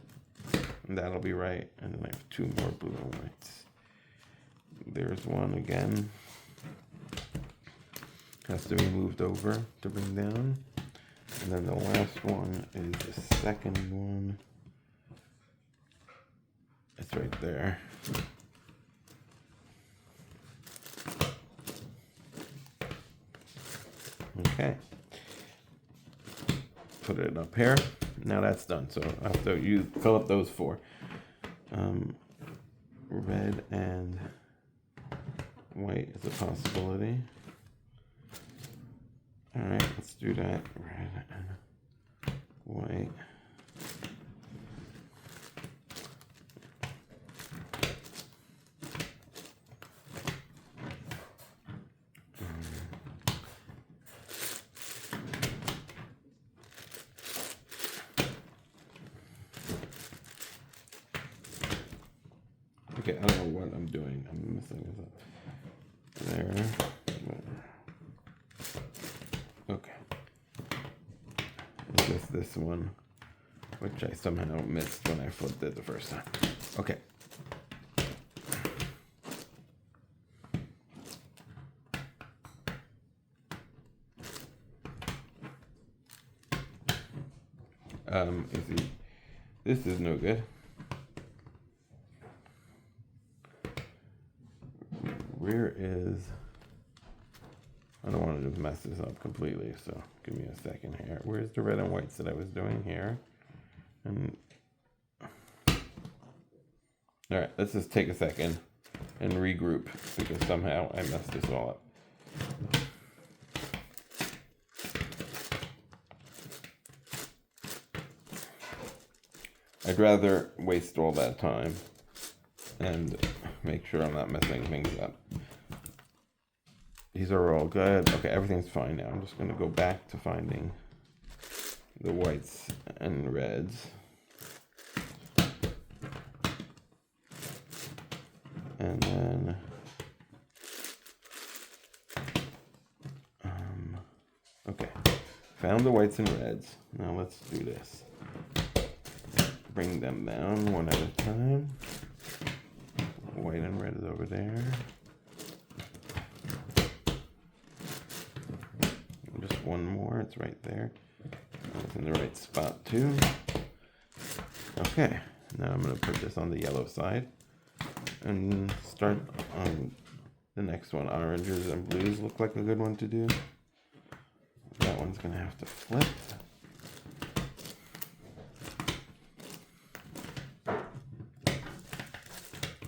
And that'll be right. And then I have 2 more blue and whites. There's one again. Has to be moved over to bring down. And then the last one is the second one. It's right there. Okay. Put it up here. Now that's done. So after you fill up those 4, red and white is a possibility. All right, let's do that. Red and white. Okay, I don't know what I'm doing. I'm messing this up. There. Okay. It's just this one, which I somehow missed when I flipped it the first time. Okay. This is no good. Where is, I don't want to just mess this up completely, so give me a second here. Where's the red and whites that I was doing here? And all right, let's just take a second and regroup because somehow I messed this all up. I'd rather waste all that time and make sure I'm not messing things up. These are all good. Okay, everything's fine now. I'm just going to go back to finding the whites and reds. And then okay, found the whites and reds. Now let's do this. Bring them down one at a time. White and red is over there. Just one more, it's right there. It's in the right spot too. Okay, now I'm going to put this on the yellow side and start on the next one. Oranges and blues look like a good one to do. That one's going to have to flip.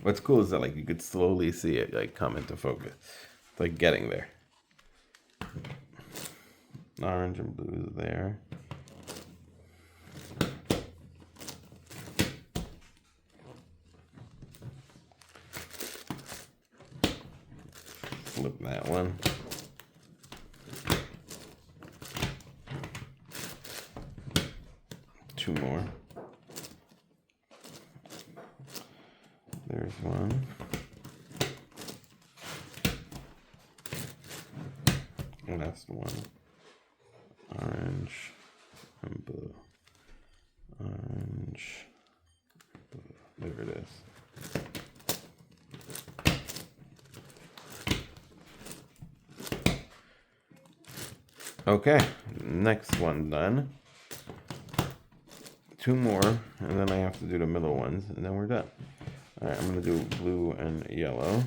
What's cool is that like you could slowly see it like come into focus. It's like getting there. Orange and blue is there. Flip that one. Two more. There's one. Last one. Orange and blue. Orange, blue. There it is. Okay, next one done. Two more, and then I have to do the middle ones, and then we're done. All right, I'm gonna do blue and yellow.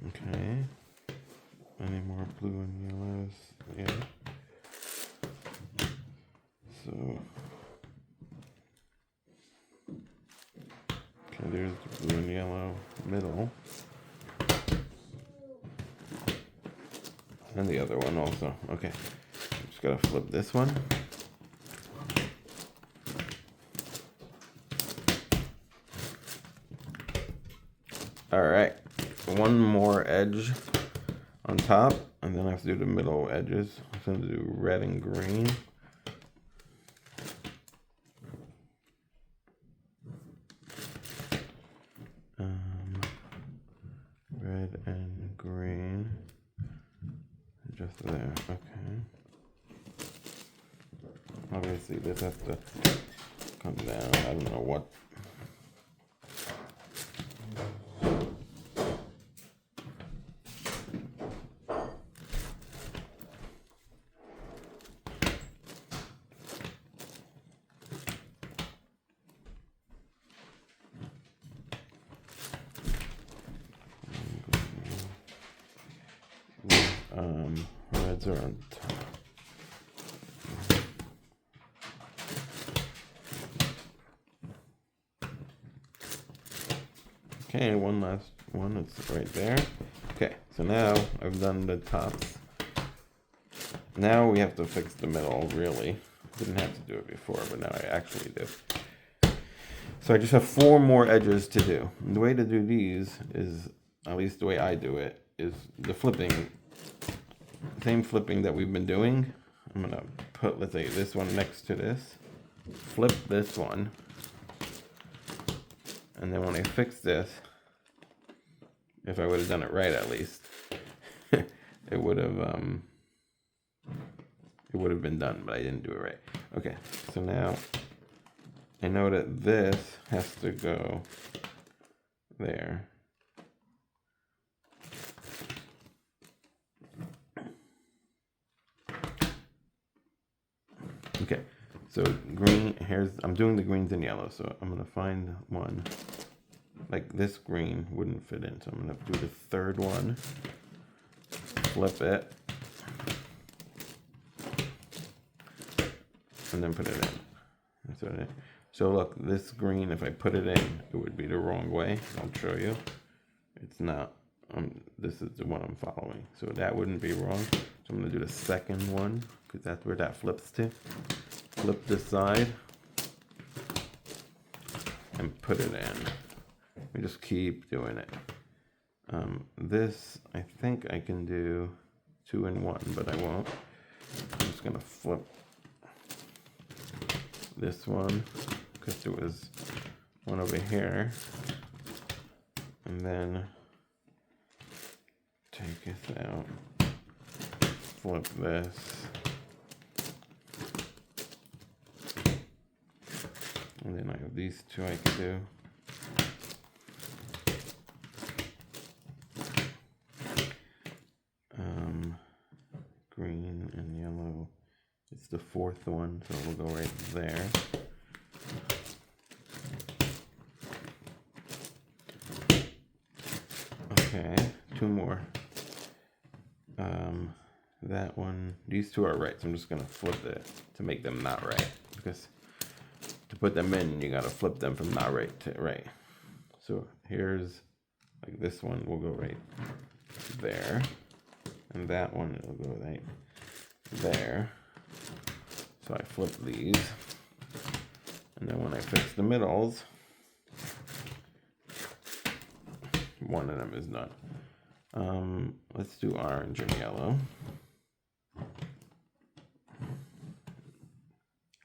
Okay. Any more blue and yellows? Yeah. So, okay, there's the blue and yellow middle. And the other one also. Okay. I'm just gotta flip this one. All right. One more edge on top, And then I have to do the middle edges. So I'm gonna do red and green. Red and green. Just there, okay. Obviously this has to come down. I don't know what. Reds are on top. Okay, one last one. It's right there. Okay, so now I've done the tops. Now we have to fix the middle, really. Didn't have to do it before, but now I actually do. So I just have 4 more edges to do. And the way to do these is, at least the way I do it, is the flipping. Same flipping that we've been doing. I'm gonna put, let's say, this one next to this. Flip this one. And then when I fix this, if I would have done it right at least, it would have been done, but I didn't do it right. Okay, so now I know that this has to go there. Okay, so green, I'm doing the greens and yellow, so I'm gonna find one. Like this green wouldn't fit in, so I'm gonna do the third one, flip it, and then put it in. So look, this green, if I put it in, it would be the wrong way. I'll show you. It's not. This is the one I'm following, so that wouldn't be wrong. So I'm gonna do the second one, because that's where that flips to. Flip this side, and put it in. We just keep doing it. This, I think I can do 2 in 1, but I won't. I'm just gonna flip this one, because there was one over here. And then take this out, flip this. And then I have these 2 I can do. Green and yellow. It's the 4th one, so we'll go right there. Okay, 2 more. That one, these 2 are right, so I'm just gonna flip it to make them not right, because to put them in, you gotta flip them from not right to right. So here's, like this one will go right there, and that one will go right there. So I flip these, and then when I fix the middles, one of them is done. Let's do orange and yellow.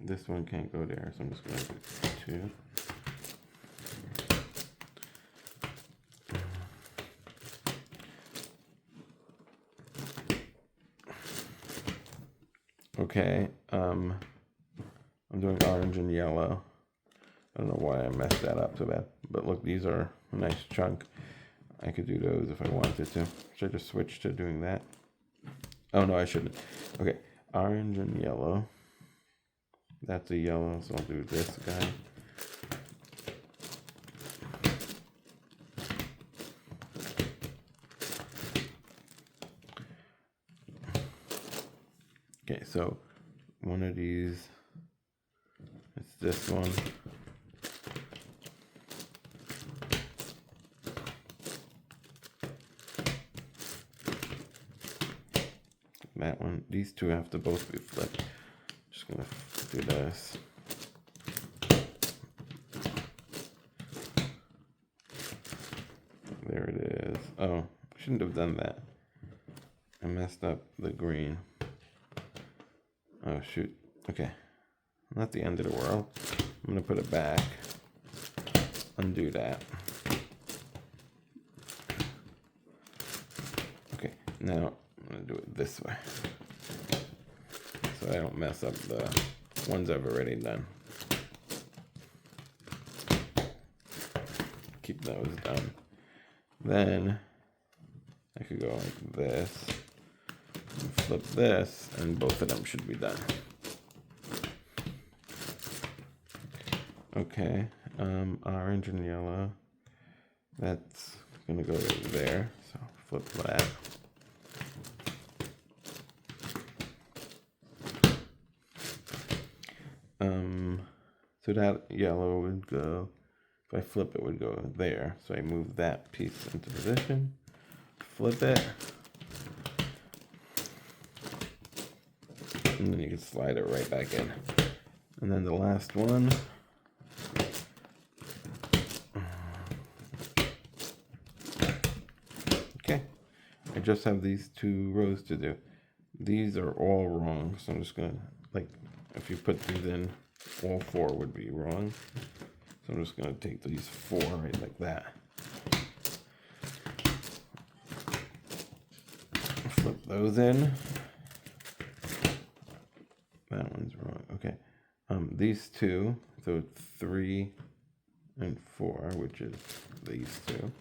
This one can't go there, so I'm just gonna do 2. Okay, I'm doing orange and yellow. I don't know why I messed that up so bad, but look, these are a nice chunk. I could do those if I wanted to. Should I just switch to doing that? Oh no, I shouldn't. Okay, orange and yellow. That's a yellow, so I'll do this guy. Okay, so one of these, it's this one. That one, these 2 have to both be flipped. Just gonna do this. There it is. Oh, I shouldn't have done that. I messed up the green. Oh shoot. Okay. Not the end of the world. I'm gonna put it back. Undo that. Okay, now I'm gonna do it this way. So I don't mess up the ones I've already done. Keep those done. Then I could go like this, and flip this, and both of them should be done. Okay, orange and yellow. That's gonna go right there. So flip that. So that yellow would go, if I flip it would go there. So I move that piece into position, flip it, and then you can slide it right back in. And then the last one, okay, I just have these 2 rows to do. These are all wrong, so I'm just gonna, like, if you put these in, all 4 would be wrong. So I'm just gonna take these 4 right like that. Flip those in. That one's wrong. Okay. These 2, so 3 and 4, which is these 2.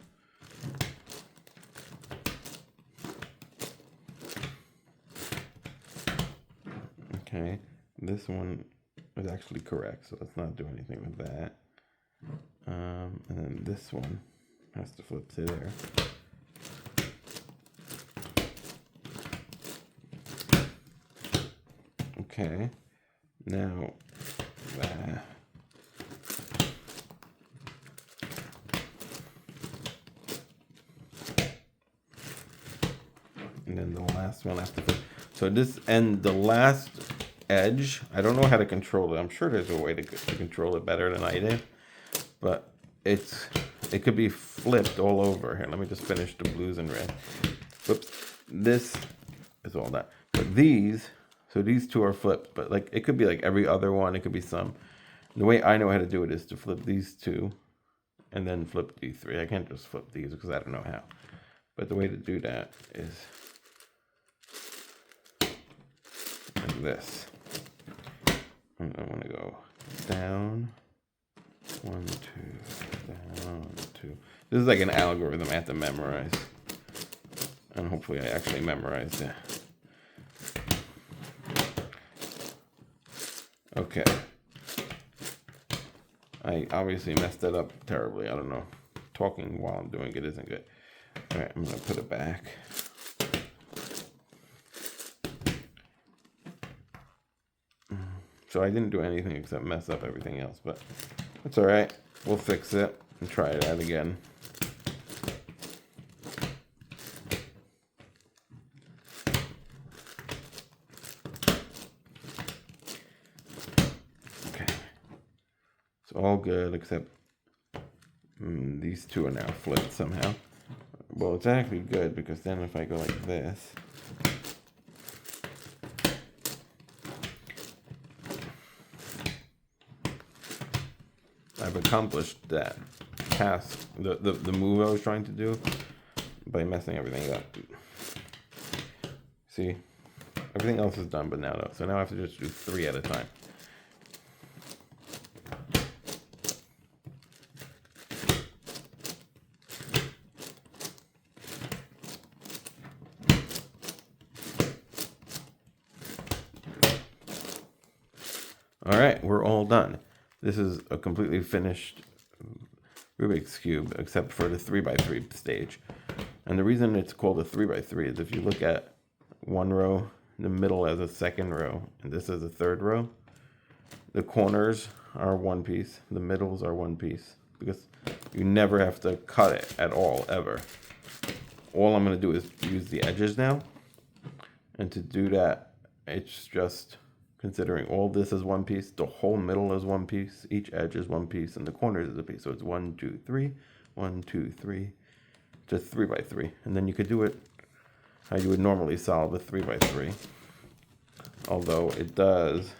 Okay, this one is actually correct, so let's not do anything with that. And then this one has to flip to there. Okay, now that. And then the last one has to flip. So this, and the last edge, I don't know how to control it. I'm sure there's a way to control it better than I did, but it could be flipped all over. Here, let me just finish the blues and red. Whoops, this is all that. But these, so these 2 are flipped, but like it could be like every other one. It could be some. The way I know how to do it is to flip these 2 and then flip these 3. I can't just flip these because I don't know how. But the way to do that is like this. And I want to go down, 1, 2, down, 1, 2. This is like an algorithm I have to memorize. And hopefully I actually memorized it. Okay. I obviously messed it up terribly. I don't know. Talking while I'm doing it isn't good. All right, I'm going to put it back. So I didn't do anything except mess up everything else, but that's all right. We'll fix it and try it out again. Okay. It's all good except these 2 are now flipped somehow. Well, it's actually good because then if I go like this, I've accomplished that task, the move I was trying to do, by messing everything up. See, everything else is done, but now no. So now I have to just do 3 at a time. All right, we're all done. This is a completely finished Rubik's Cube, except for the 3x3 stage. And the reason it's called a 3x3 is if you look at one row, the middle as a second row, and this is a third row, the corners are 1 piece, the middles are 1 piece, because you never have to cut it at all, ever. All I'm going to do is use the edges now. And to do that, it's just considering all this is 1 piece, the whole middle is 1 piece, each edge is 1 piece, and the corners is a piece. So it's 1, 2, 3, 1, 2, 3, just 3x3. And then you could do it how you would normally solve a 3x3. Although it does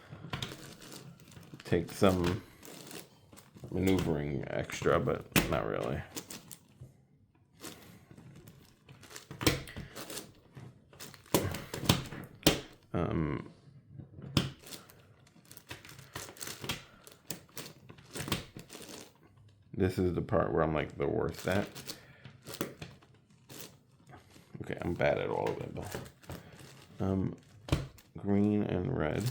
take some maneuvering extra, but not really. This is the part where I'm like the worst at. Okay, I'm bad at all of it, but green and red.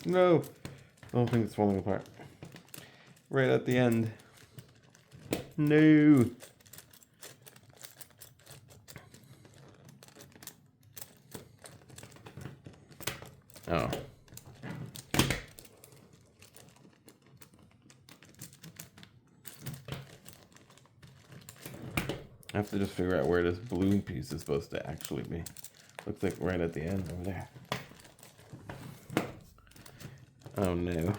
No, the whole thing's falling apart. Right at the end. No. Oh. I have to just figure out where this blue piece is supposed to actually be. Looks like right at the end over there. Oh no.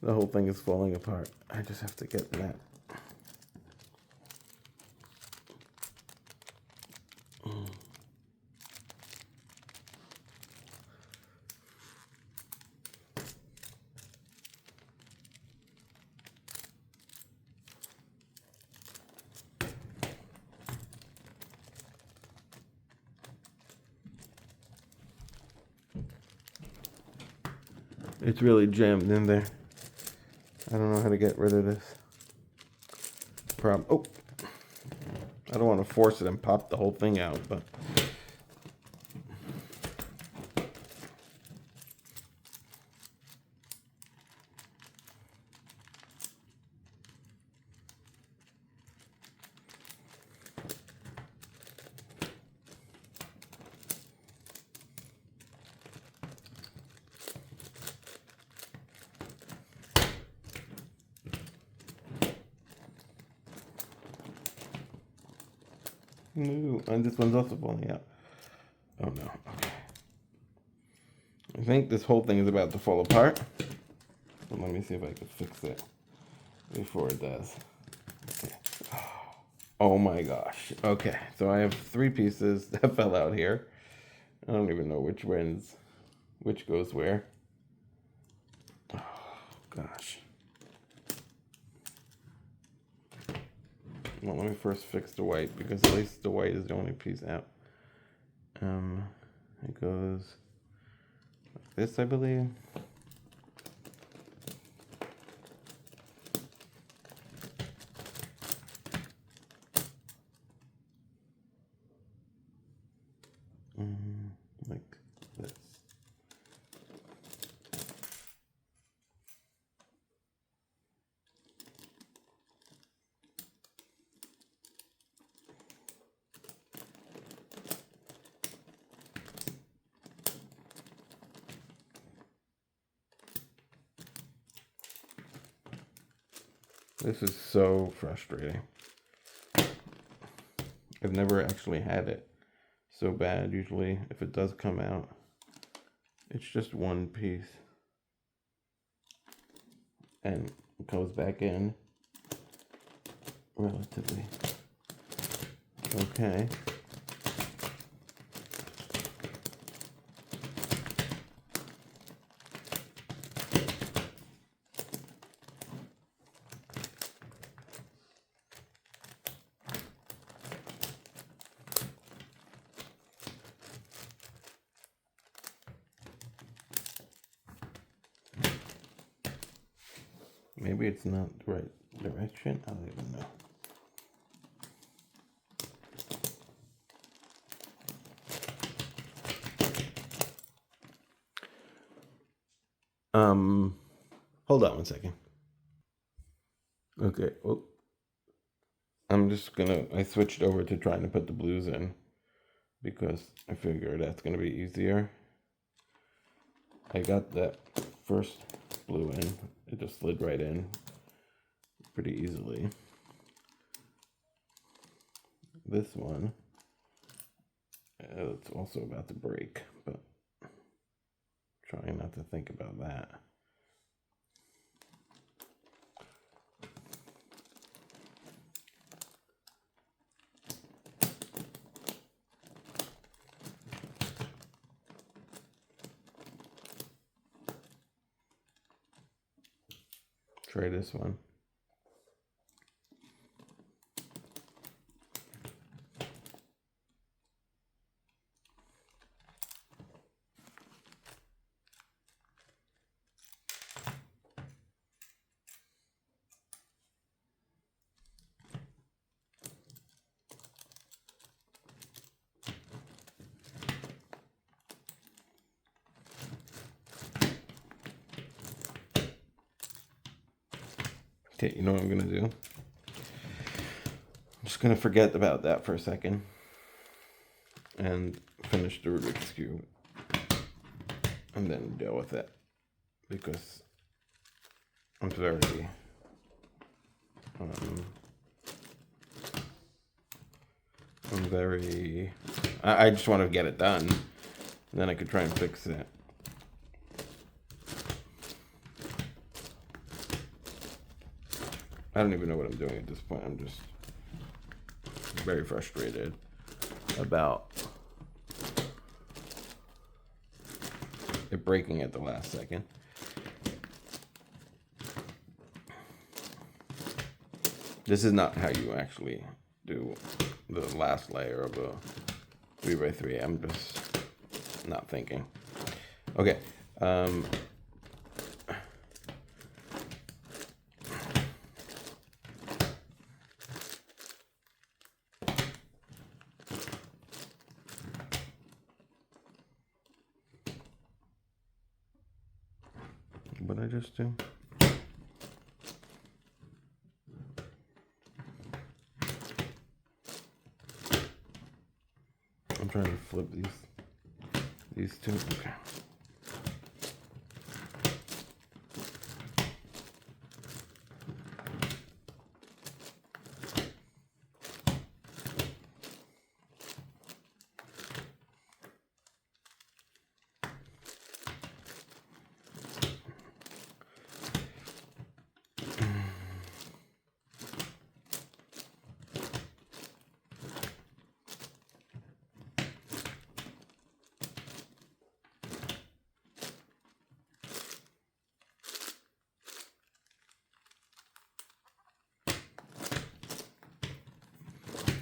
The whole thing is falling apart. I just have to get that. It's really jammed in there. I don't know how to get rid of this. Oh, I don't want to force it and pop the whole thing out, but no, and this one's also falling out. Oh no, okay. I think this whole thing is about to fall apart. But let me see if I can fix it before it does. Okay. Oh my gosh. Okay, so I have 3 pieces that fell out here. I don't even know which goes where. Oh gosh. Well, let me first fix the white, because at least the white is the only piece out. It goes like this, I believe. Like this. This is so frustrating. I've never actually had it so bad. Usually, if it does come out, it's just one piece. And it goes back in relatively okay. Maybe it's not the right direction. I don't even know. Hold on one second. Okay, well, I switched over to trying to put the blues in because I figure that's gonna be easier. I got that first blue in, it just slid right in pretty easily. This one, it's also about to break, but trying not to think about that. Try this one. Okay, you know what I'm gonna do? I'm just gonna forget about that for a second and finish the Rubik's Cube and then deal with it because I'm very, I just want to get it done, and then I could try and fix it. I don't even know what I'm doing at this point. I'm just very frustrated about it breaking at the last second. This is not how you actually do the last layer of a 3x3. I'm just not thinking. Okay. What did I just do? I'm trying to flip these two. Okay.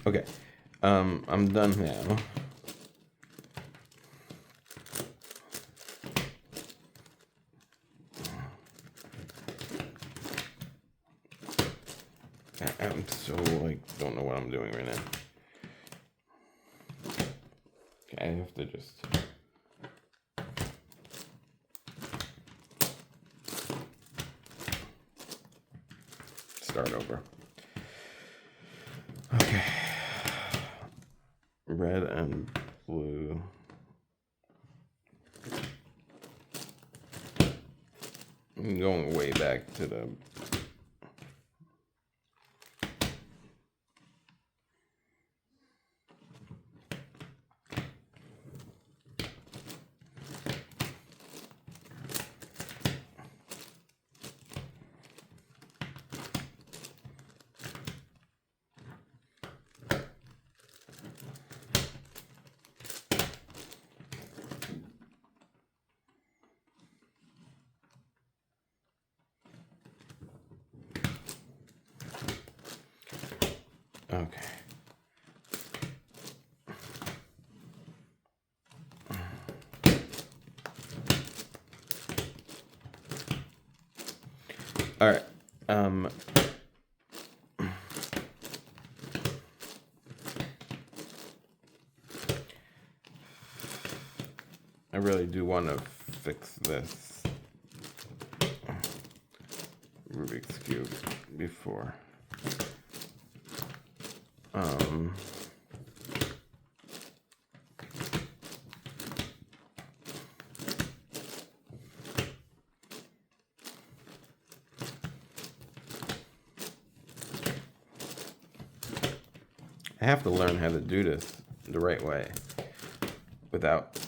Okay, I'm done now. I'm so don't know what I'm doing right now. Okay, I have to just start over. Okay. Red and blue. I'm going way back to the okay. All right. I really do want to fix this Rubik's Cube before. I have to learn how to do this the right way without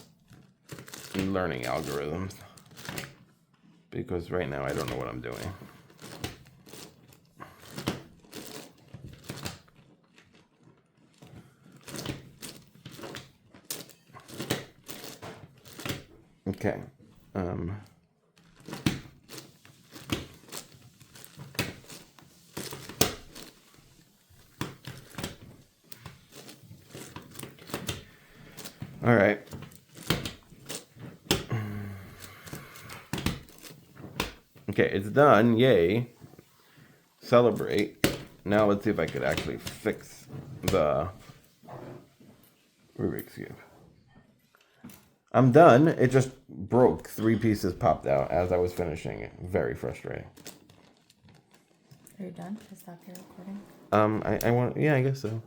learning algorithms, because right now I don't know what I'm doing. Okay. All right. Okay, it's done. Yay. Celebrate. Now let's see if I could actually fix the Rubik's Cube. I'm done. It just broke. 3 pieces popped out as I was finishing it. Very frustrating. Are you done? Is that your recording? I want. Yeah, I guess so.